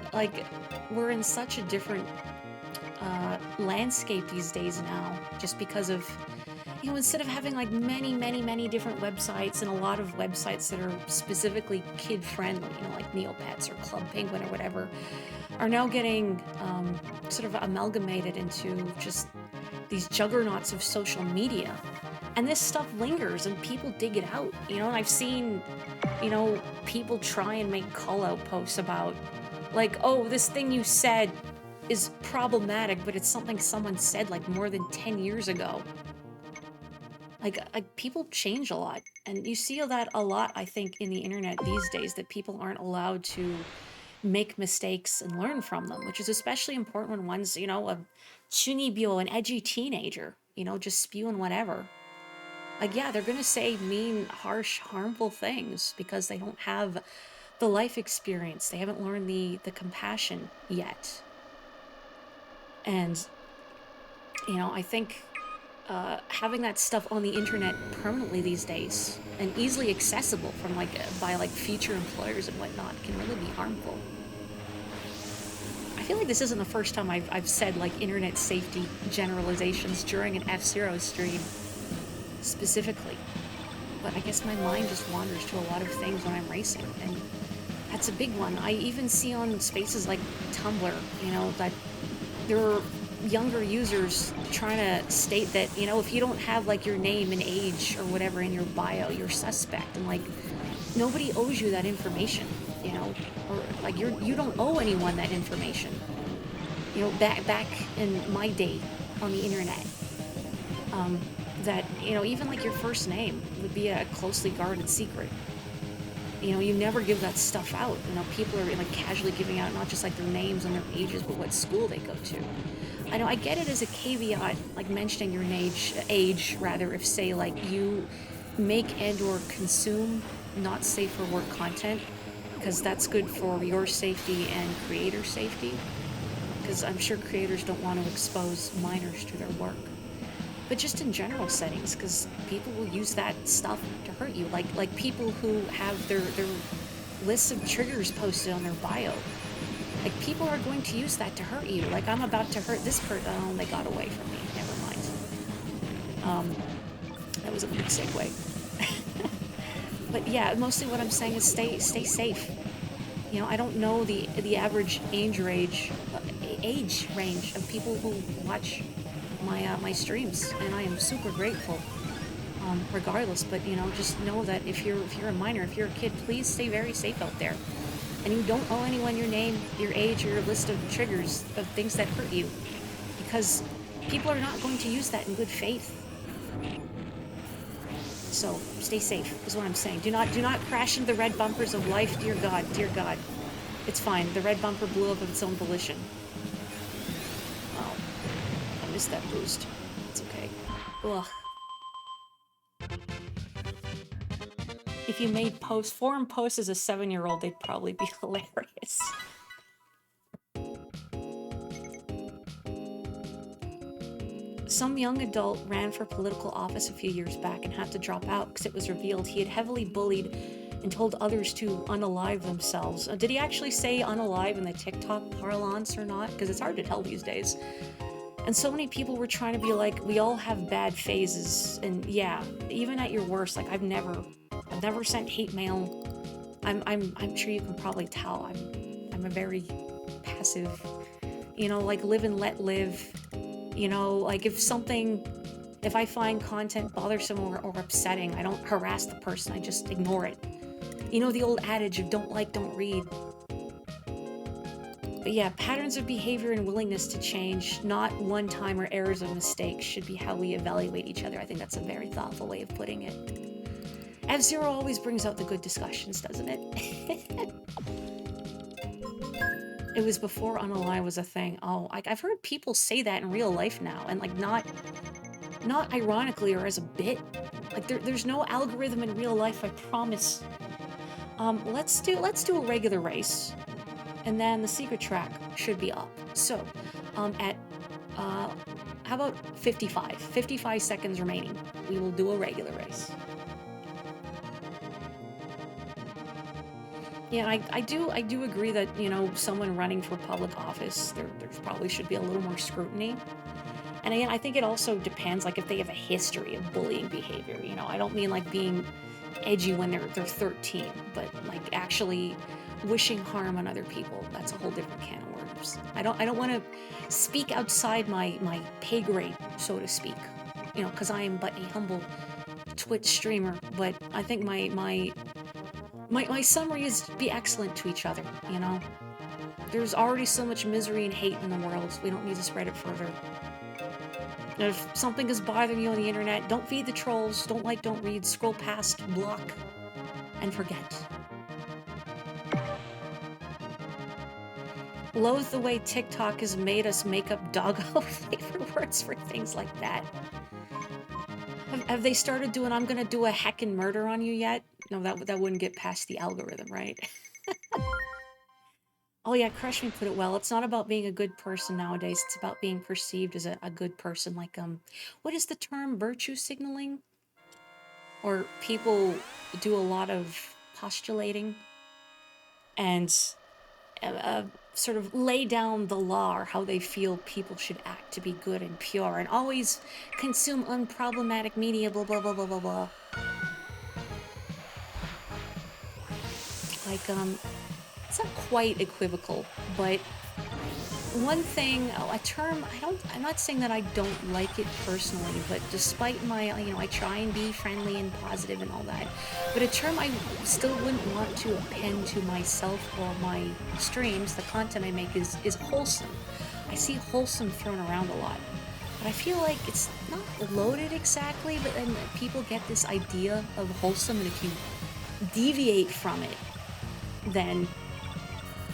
we're in such a different landscape these days now, just because of, instead of having like many different websites and a lot of websites that are specifically kid friendly, like Neopets or Club Penguin or whatever, are now getting sort of amalgamated into just these juggernauts of social media. And this stuff lingers and people dig it out, and I've seen, people try and make call-out posts about, like, oh, this thing you said is problematic, but it's something someone said like more than 10 years ago. Like people change a lot, and you see that a lot, I think, in the internet these days, that people aren't allowed to make mistakes and learn from them, which is especially important when one's, a chunibyo, an edgy teenager, just spewing whatever. Like, yeah, they're gonna say mean, harsh, harmful things because they don't have the life experience. They haven't learned the compassion yet. And, I think having that stuff on the internet permanently these days and easily accessible from by future employers and whatnot can really be harmful. I feel like this isn't the first time I've said internet safety generalizations during an F-Zero stream specifically, but I guess my mind just wanders to a lot of things when I'm racing, and that's a big one. I even see on spaces like Tumblr, that there are younger users trying to state that, if you don't have your name and age or whatever in your bio, you're suspect, and nobody owes you that information, or you don't owe anyone that information. Back in my day on the internet, that, even your first name would be a closely guarded secret. You never give that stuff out. People are casually giving out not just their names and their ages, but what school they go to. I know I get it as a caveat, mentioning your age rather, if say you make and or consume not safe for work content, because that's good for your safety and creator safety, because I'm sure creators don't want to expose minors to their work. But just in general settings, because people will use that stuff to hurt you, like people who have their lists of triggers posted on their bio. Like, people are going to use that to hurt you. Like, I'm about to hurt this person. Oh, they got away from me. Never mind. That was a big segue. But yeah, mostly what I'm saying is stay safe. You know, I don't know the average age range of people who watch my streams, and I am super grateful. Regardless, but you know, just know that if you're a minor, if you're a kid, please stay very safe out there. And you don't owe anyone your name, your age, or your list of triggers of things that hurt you, because people are not going to use that in good faith. So stay safe is what I'm saying. Do not crash into the red bumpers of life. Dear God, it's fine. The red bumper blew up of its own volition. Oh, I missed that boost. It's okay. Ugh. If you made forum posts as a 7-year-old, they'd probably be hilarious. Some young adult ran for political office a few years back and had to drop out because it was revealed he had heavily bullied and told others to unalive themselves. Did he actually say unalive in the TikTok parlance or not? Because it's hard to tell these days. And so many people were trying to be like, we all have bad phases. And yeah, even at your worst, like I've never sent hate mail. I'm sure you can probably tell I'm a very passive, you know, like live and let live. You know, like if I find content bothersome or upsetting, I don't harass the person, I just ignore it. You know the old adage of don't like, don't read. But yeah, patterns of behavior and willingness to change, not one-time or errors or mistakes, should be how we evaluate each other. I think that's a very thoughtful way of putting it. F-Zero always brings out the good discussions, doesn't it? It was before unalive was a thing. Oh, I've heard people say that in real life now, and like not ironically or as a bit. Like there's no algorithm in real life, I promise. Let's do a regular race, and then the secret track should be up. So, at how about 55 seconds remaining, we will do a regular race. Yeah, I do agree that, you know, someone running for public office, there probably should be a little more scrutiny. And again, I think it also depends, like if they have a history of bullying behavior. You know, I don't mean like being edgy when they're 13, but like actually wishing harm on other people. That's a whole different can of worms. I don't want to speak outside my pay grade, so to speak. You know, because I am but a humble Twitch streamer. But I think my summary is be excellent to each other, you know? There's already so much misery and hate in the world, we don't need to spread it further. And if something is bothering you on the internet, don't feed the trolls, don't like, don't read, scroll past, block, and forget. Loathe the way TikTok has made us make up doggo flavor words for things like that. Have they started doing I'm gonna do a heckin' murder on you yet? No, that wouldn't get past the algorithm, right? Oh yeah, Crush Me put it well. It's not about being a good person nowadays. It's about being perceived as a good person. Like, what is the term? Virtue signaling? Or people do a lot of postulating and sort of lay down the law or how they feel people should act to be good and pure and always consume unproblematic media, blah, blah, blah, blah, blah, blah. Like, it's not quite equivocal, but one thing, a term, I'm not saying that I don't like it personally, but despite my, you know, I try and be friendly and positive and all that, but a term I still wouldn't want to append to myself or my streams, the content I make, is wholesome. I see wholesome thrown around a lot, but I feel like it's not loaded exactly, but then people get this idea of wholesome, and if you deviate from it, then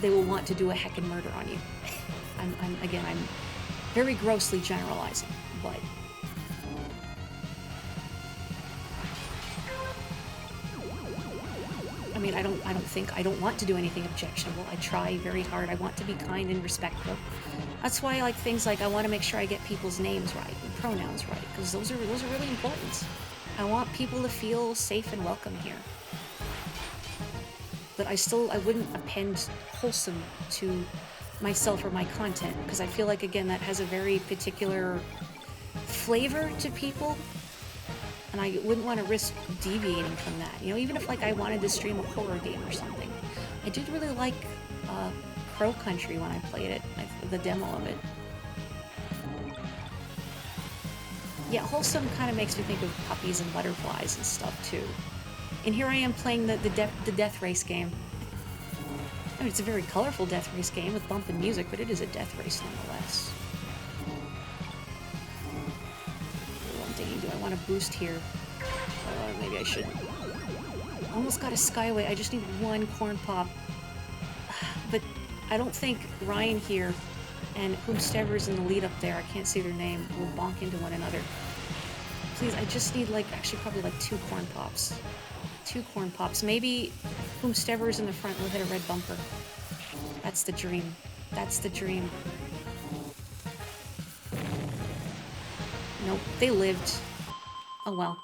they will want to do a heckin' murder on you. I'm very grossly generalizing, but mean, I don't want to do anything objectionable. I try very hard. I want to be kind and respectful. That's why I like things like I want to make sure I get people's names right and pronouns right, because those are really important. I want people to feel safe and welcome here. But I wouldn't append wholesome to myself or my content, because I feel like, again, that has a very particular flavor to people, and I wouldn't want to risk deviating from that. You know, even if like I wanted to stream a horror game or something. I did really like Crow Country when I played it, the demo of it. Yeah, wholesome kind of makes me think of puppies and butterflies and stuff too. And here I am playing the death race game. I mean, it's a very colorful death race game with bumping music, but it is a death race nonetheless. I'm thinking, do I want to boost here? Maybe I should. Almost got a Skyway. I just need one corn pop. But I don't think Ryan here and whomstever's in the lead up there, I can't see their name, will bonk into one another. Please, I just need like, actually probably like 2 corn pops. 2 corn pops. Maybe whomstever's in the front will hit a red bumper. That's the dream. That's the dream. Nope, they lived. Oh well.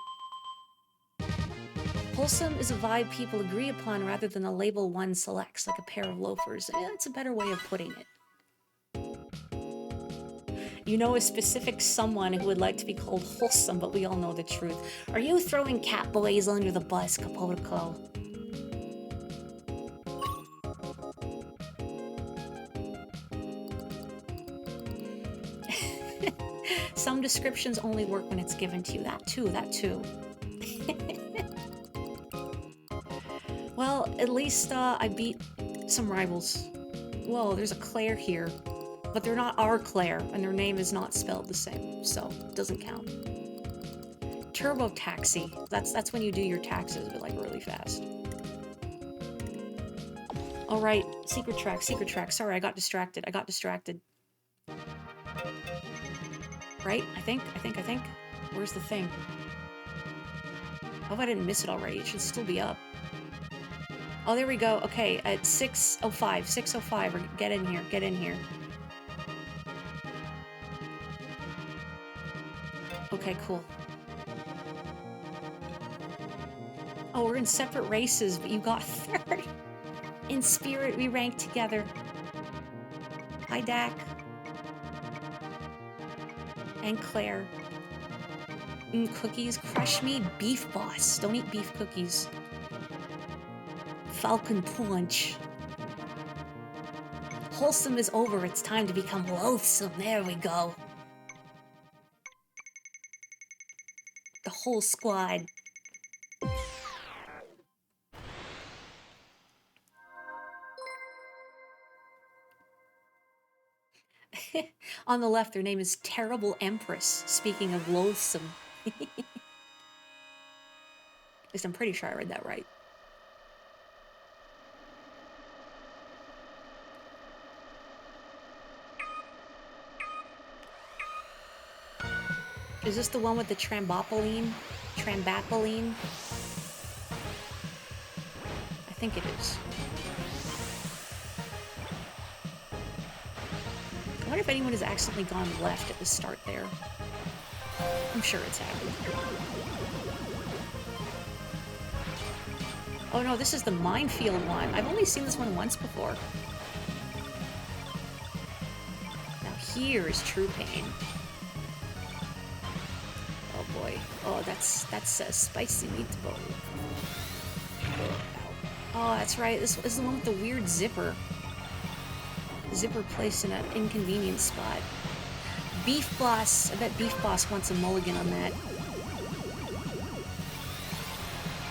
Wholesome is a vibe people agree upon rather than a label one selects, like a pair of loafers. Yeah, that's a better way of putting it. You know a specific someone who would like to be called wholesome, but we all know the truth. Are you throwing cat boys under the bus, Capotico? Some descriptions only work when it's given to you. That too. Well, at least I beat some rivals. Whoa, there's a Claire here. But they're not our Claire, and their name is not spelled the same, so it doesn't count. Turbo Taxi. That's when you do your taxes, but like really fast. All right, secret track. Sorry, I got distracted. Right? I think. Where's the thing? I hope I didn't miss it already. It should still be up. Oh, there we go. Okay, at 6:05. Or get in here. Okay, cool. Oh, we're in separate races, but you got 3rd. In spirit, we ranked together. Hi, Dak. And Claire. Cookies. Crush me, beef boss. Don't eat beef cookies. Falcon punch. Wholesome is over. It's time to become loathsome. There we go. The whole squad. On the left, their name is Terrible Empress, speaking of loathsome. At least I'm pretty sure I read that right. Is this the one with the trambopoline? Trambapoline? I think it is. I wonder if anyone has accidentally gone left at the start there. I'm sure it's happened. Oh no, this is the minefield one. I've only seen this one once before. Now here is true pain. Oh boy. Oh, that's a spicy meatball. Oh, that's right. This is the one with the weird zipper. Zipper placed in an inconvenient spot. Beef Boss. I bet Beef Boss wants a mulligan on that.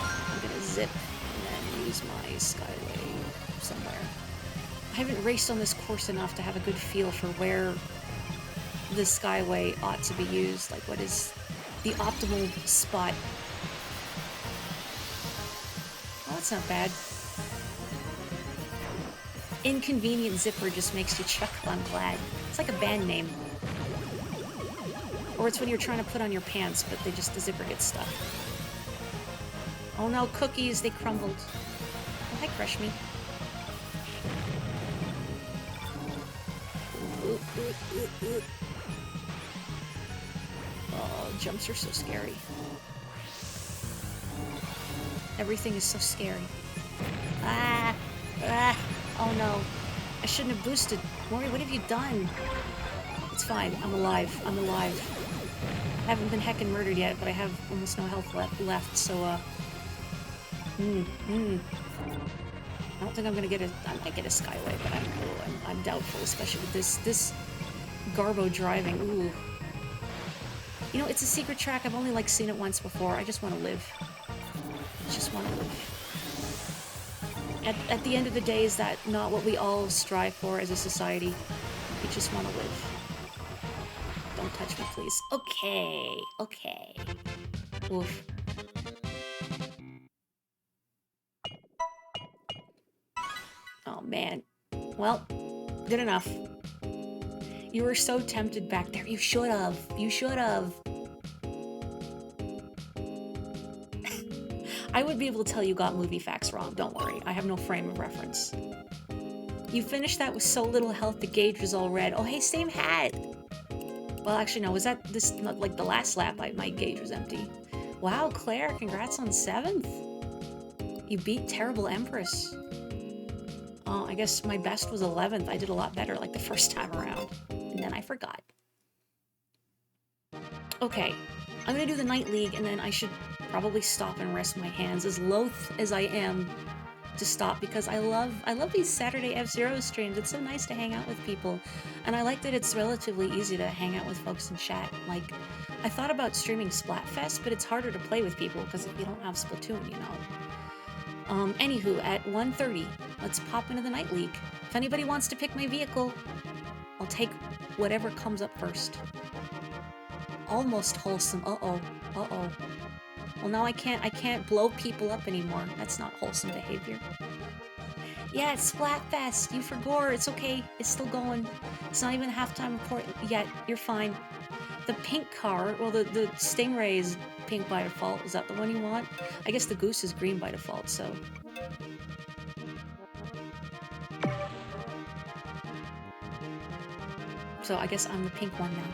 I'm gonna zip and then use my Skyway somewhere. I haven't raced on this course enough to have a good feel for where the Skyway ought to be used. Like, what is the optimal spot? Oh, that's not bad. Inconvenient zipper just makes you chuckle, I'm glad. It's like a band name. Or it's when you're trying to put on your pants, but the zipper gets stuck. Oh no, cookies, they crumbled. Hi, Crush Me. Oh, jumps are so scary. Everything is so scary. Ah! Ah! Oh no. I shouldn't have boosted. Mori, what have you done? It's fine. I'm alive. I'm alive. I haven't been heckin' murdered yet, but I have almost no health left, so, I don't think I'm gonna get a... I might get a Skyway, but I'm doubtful, especially with this Garbo driving. Ooh. You know, it's a secret track. I've only, like, seen it once before. I just want to live. I just want to live. At the end of the day, is that not what we all strive for as a society? We just want to live. Don't touch me, please. Okay. Okay. Oof. Oh, man. Well, good enough. You were so tempted back there. You should have. You should have. I would be able to tell you got movie facts wrong. Don't worry. I have no frame of reference. You finished that with so little health the gauge was all red. Oh, hey, same hat. Well, actually, no. Was that this, like, the last lap? My gauge was empty. Wow, Claire, congrats on 7th. You beat Terrible Empress. I guess my best was 11th. I did a lot better, like, the first time around. And then I forgot. Okay. I'm gonna do the Night League, and then I should probably stop and rest my hands, as loath as I am to stop, because I love these Saturday F-Zero streams. It's so nice to hang out with people, and I like that it's relatively easy to hang out with folks in chat. Like, I thought about streaming Splatfest, but it's harder to play with people because you don't have Splatoon, you know. Anywho, at 1:30, let's pop into the Night League. If anybody wants to pick my vehicle, I'll take whatever comes up first. Almost wholesome. Uh-oh. Uh-oh. Well, now I can't blow people up anymore. That's not wholesome behavior. Yeah, it's Splatfest. You forgot. It's okay. It's still going. It's not even halftime report yet. You're fine. The pink car, well, the Stingray is pink by default. Is that the one you want? I guess the Goose is green by default, so... So I guess I'm the pink one now.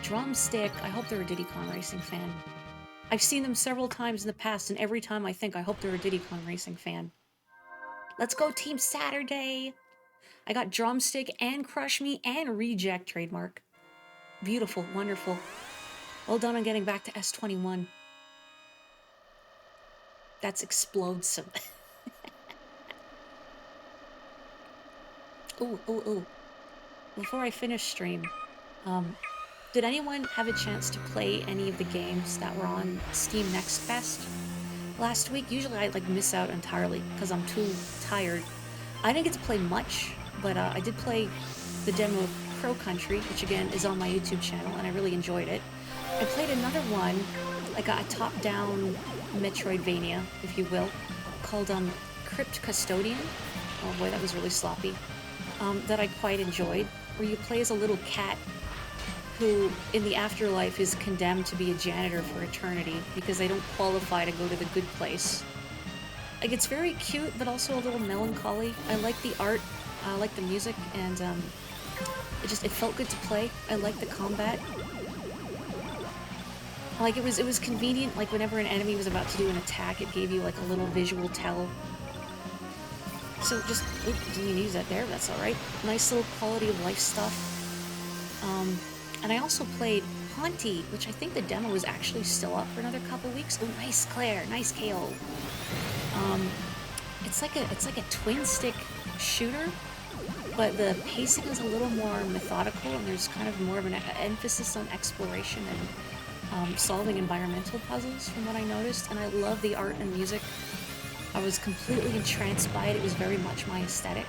Drumstick. I hope they're a Diddy Kong Racing fan. I've seen them several times in the past, and every time I think I hope they're a Diddy Kong Racing fan. Let's go Team Saturday! I got Drumstick and Crush Me and Reject trademark. Beautiful, wonderful. Well done on getting back to S21. That's explosive. Ooh, ooh, ooh. Before I finish stream, did anyone have a chance to play any of the games that were on Steam Next Fest last week? Usually I like miss out entirely because I'm too tired. I didn't get to play much, but I did play the demo of Crow Country, which again is on my YouTube channel, and I really enjoyed it. I played another one, like a top-down Metroidvania, if you will, called Crypt Custodian. Oh boy, that was really sloppy. That I quite enjoyed, where you play as a little cat who, in the afterlife, is condemned to be a janitor for eternity because they don't qualify to go to the good place. Like, it's very cute, but also a little melancholy. I like the art, I like the music, and it felt good to play. I like the combat. Like, it was convenient, like, whenever an enemy was about to do an attack, it gave you, like, a little visual tell. So just, oop, didn't even use that there, but that's alright. Nice little quality of life stuff. And I also played Haunty, which I think the demo is actually still up for another couple weeks. Oh, nice Claire, nice KO. It's like a twin stick shooter, but the pacing is a little more methodical, and there's kind of more of an emphasis on exploration and solving environmental puzzles from what I noticed, and I love the art and music. I was completely entranced by it. It was very much my aesthetic.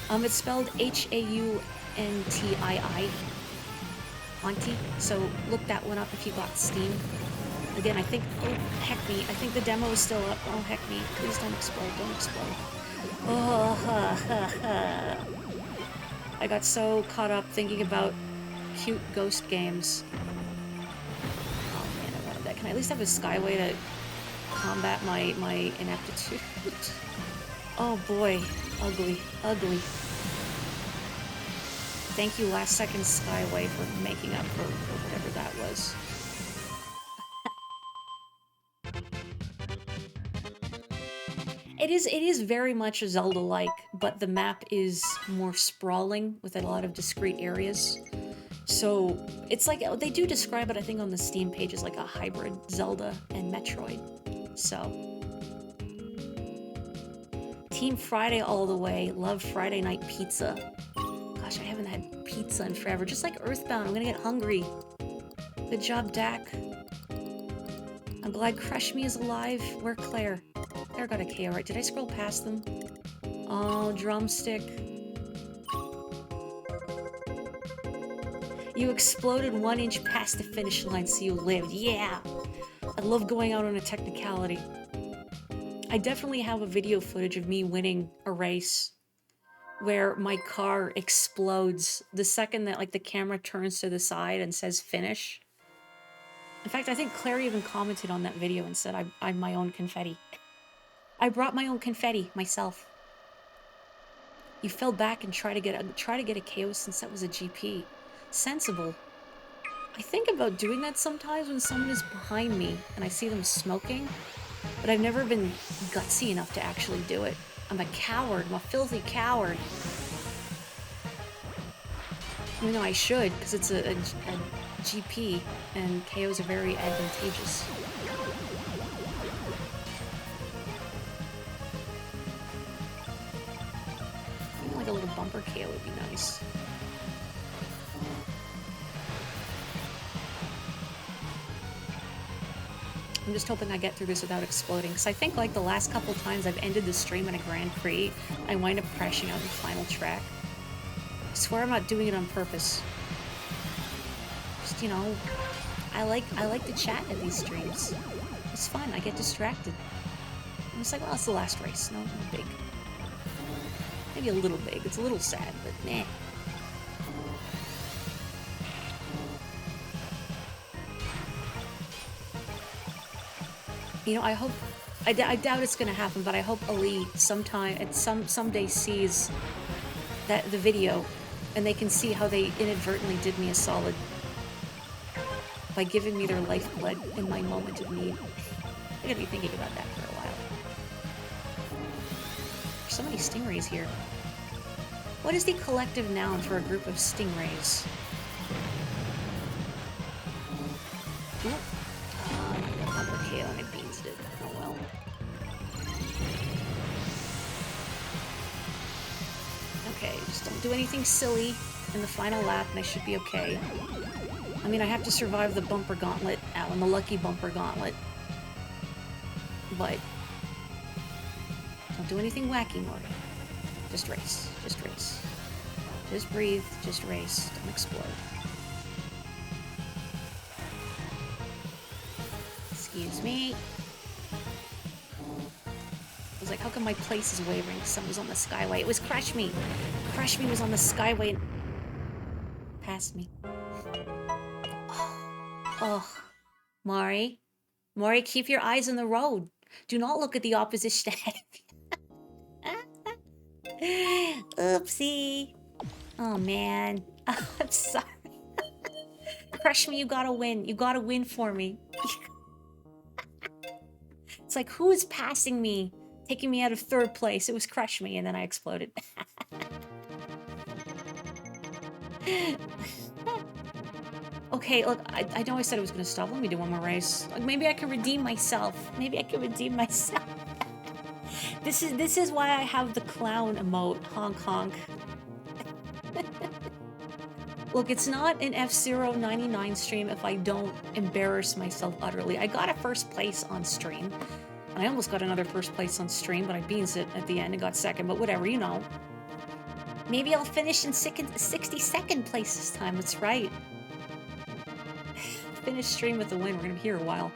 It's spelled Hauntii, Haunty, so look that one up if you got Steam. Again, I think, oh, heck me, I think the demo is still up. Oh, heck me, please don't explode, don't explode. Oh, I got so caught up thinking about cute ghost games. Oh man, I wanted that. Can I at least have a Skyway to combat my ineptitude. Oh boy, ugly, ugly. Thank you, Last Second Skyway, for making up for whatever that was. It is very much Zelda-like, but the map is more sprawling with a lot of discrete areas. So it's like, they do describe it, I think, on the Steam page as like a hybrid Zelda and Metroid. So, Team Friday all the way. Love Friday night pizza. Gosh, I haven't had pizza in forever. Just like Earthbound, I'm gonna get hungry. Good job, Dak. I'm glad Crush Me is alive. Where Claire? Claire got a KO, right? Did I scroll past them? Oh, Drumstick. You exploded 1 inch past the finish line, so you lived. Yeah! I love going out on a technicality. I definitely have a video footage of me winning a race where my car explodes the second that, like, the camera turns to the side and says finish. In fact, I think Claire even commented on that video and said I'm my own confetti. I brought my own confetti myself. You fell back and try to get a KO since that was a GP. Sensible. I think about doing that sometimes when someone is behind me and I see them smoking, but I've never been gutsy enough to actually do it. I'm a coward. I'm a filthy coward. You know, I should, because it's a GP, and KOs are very advantageous. Like a little bumper KO would be nice. I'm just hoping I get through this without exploding, because I think, like, the last couple times I've ended the stream in a Grand Prix, I wind up crashing out the final track. I swear I'm not doing it on purpose. Just, you know, I like to chat at these streams. It's fun, I get distracted. I'm just like, well, it's the last race, no big. Maybe a little big, it's a little sad, but meh. You know, I hope, I doubt it's gonna happen, but I hope Ali someday sees the video, and they can see how they inadvertently did me a solid by giving me their lifeblood in my moment of need. I'm gonna be thinking about that for a while. There's so many stingrays here. What is the collective noun for a group of stingrays? Okay, my beans did. Oh well. Okay, just don't do anything silly in the final lap and I should be okay. I mean, I have to survive the bumper gauntlet, Alan, the lucky bumper gauntlet. But don't do anything wacky, Maury. Just race. Just race. Just breathe. Just race. Don't explode. Excuse me. I was like, how come my place is wavering? Someone was on the Skyway. It was Crush Me. Crush Me was on the Skyway and passed me. Oh. Maury. Maury, keep your eyes on the road. Do not look at the opposition ahead of you. Oopsie. Oh, man. I'm sorry. Crush Me, you gotta win. You gotta win for me. It's like, who is passing me? Taking me out of 3rd place. It was Crush Me, and then I exploded. Okay, look, I know I said I was gonna stop. Let me do one more race. Like, maybe I can redeem myself. Maybe I can redeem myself. This is why I have the clown emote. Honk honk. Look, it's not an F-Zero 99 stream if I don't embarrass myself utterly. I got a 1st place on stream. And I almost got another 1st place on stream, but I beans it at the end and got 2nd, but whatever, you know. Maybe I'll finish in 62nd place this time, that's right. Finish stream with a win, we're gonna be here a while.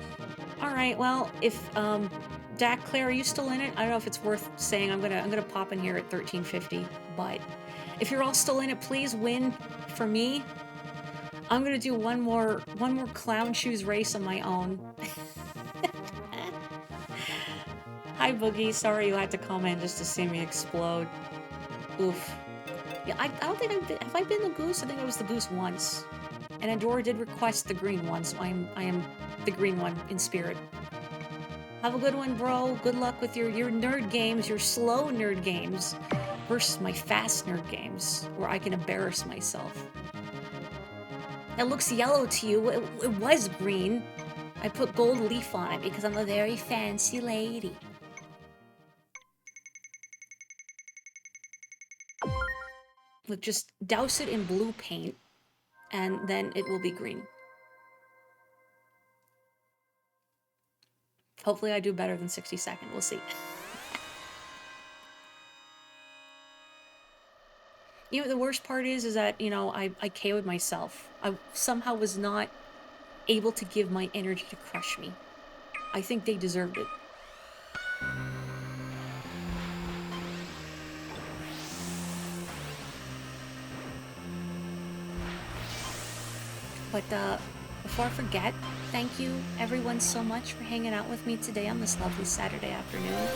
Alright, well, if, Dak, Claire, are you still in it? I don't know if it's worth saying. I'm gonna pop in here at 1350, but if you're all still in it, please win for me. I'm gonna do one more clown shoes race on my own. Hi, Boogie. Sorry you had to comment just to see me explode. Oof. Yeah, I don't think I've been... Have I been the goose? I think I was the goose once. And Adora did request the green one, so I am the green one in spirit. Have a good one, bro. Good luck with your nerd games, your slow nerd games, versus my fast nerd games, where I can embarrass myself. That looks yellow to you. It was green. I put gold leaf on it because I'm a very fancy lady. Look, just douse it in blue paint, and then it will be green. Hopefully I do better than 60-second. We'll see. You know, the worst part is that, you know, I KO'd myself. I somehow was not able to give my energy to crush me. I think they deserved it. But before I forget, thank you everyone so much for hanging out with me today on this lovely Saturday afternoon.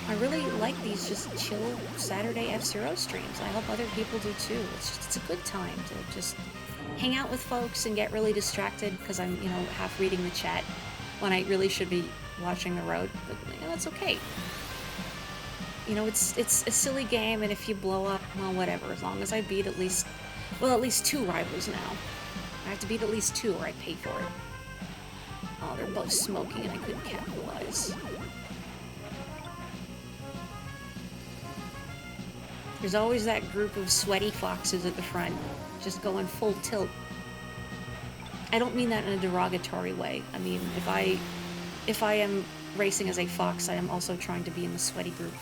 I really like these just chill Saturday F-Zero streams. I hope other people do too. It's a good time to just hang out with folks and get really distracted because I'm, you know, half reading the chat when I really should be watching the road. But, you know, it's okay. You know, it's a silly game, and if you blow up, well, whatever. As long as I beat at least 2 rivals now. I have to beat at least 2 or I pay for it. Oh, they're both smoking and I couldn't capitalize. There's always that group of sweaty foxes at the front, just going full tilt. I don't mean that in a derogatory way. I mean, if I am racing as a fox, I am also trying to be in the sweaty group.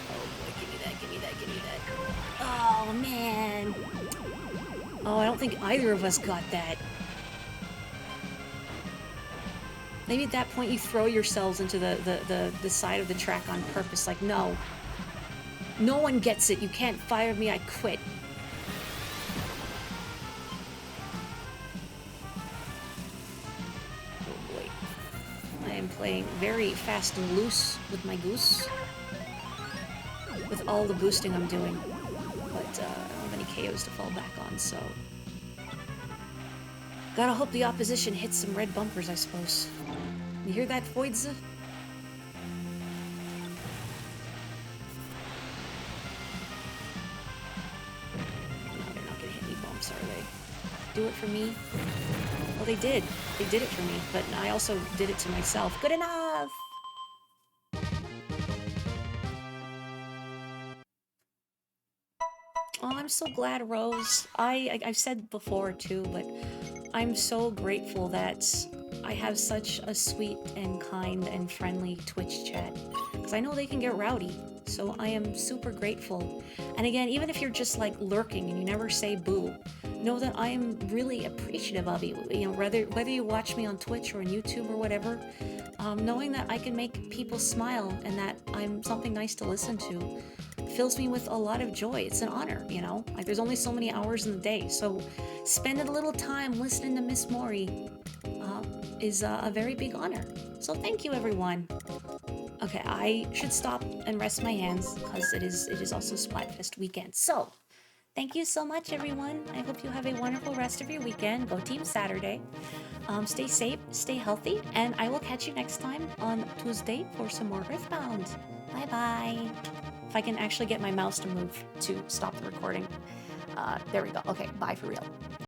Oh boy, give me that, give me that, give me that. Oh man. Oh, I don't think either of us got that. Maybe at that point you throw yourselves into the side of the track on purpose, like, no. No one gets it. You can't fire me, I quit. Oh boy. I am playing very fast and loose with my goose. With all the boosting I'm doing. But I don't have any KOs to fall back on, so... Gotta hope the opposition hits some red bumpers, I suppose. You hear that, Voidza? No, they're not gonna hit any bumps, are they? Do it for me? Well, they did. They did it for me, but I also did it to myself. Good enough! Oh, I'm so glad, Rose. I've said before, too, but I'm so grateful that I have such a sweet and kind and friendly Twitch chat. Because I know they can get rowdy, so I am super grateful. And again, even if you're just, like, lurking and you never say boo, know that I am really appreciative of you. You know, whether you watch me on Twitch or on YouTube or whatever, knowing that I can make people smile and that I'm something nice to listen to fills me with a lot of joy. It's an honor, you know? Like, there's only so many hours in the day, so spending a little time listening to Miss Mori is a very big honor. So thank you, everyone. Okay, I should stop and rest my hands, because it is also Splatfest weekend. So, thank you so much, everyone. I hope you have a wonderful rest of your weekend. Go Team Saturday. Stay safe, stay healthy, and I will catch you next time on Tuesday for some more Earthbound. Bye-bye. If I can actually get my mouse to move to stop the recording. There we go. Okay, bye for real.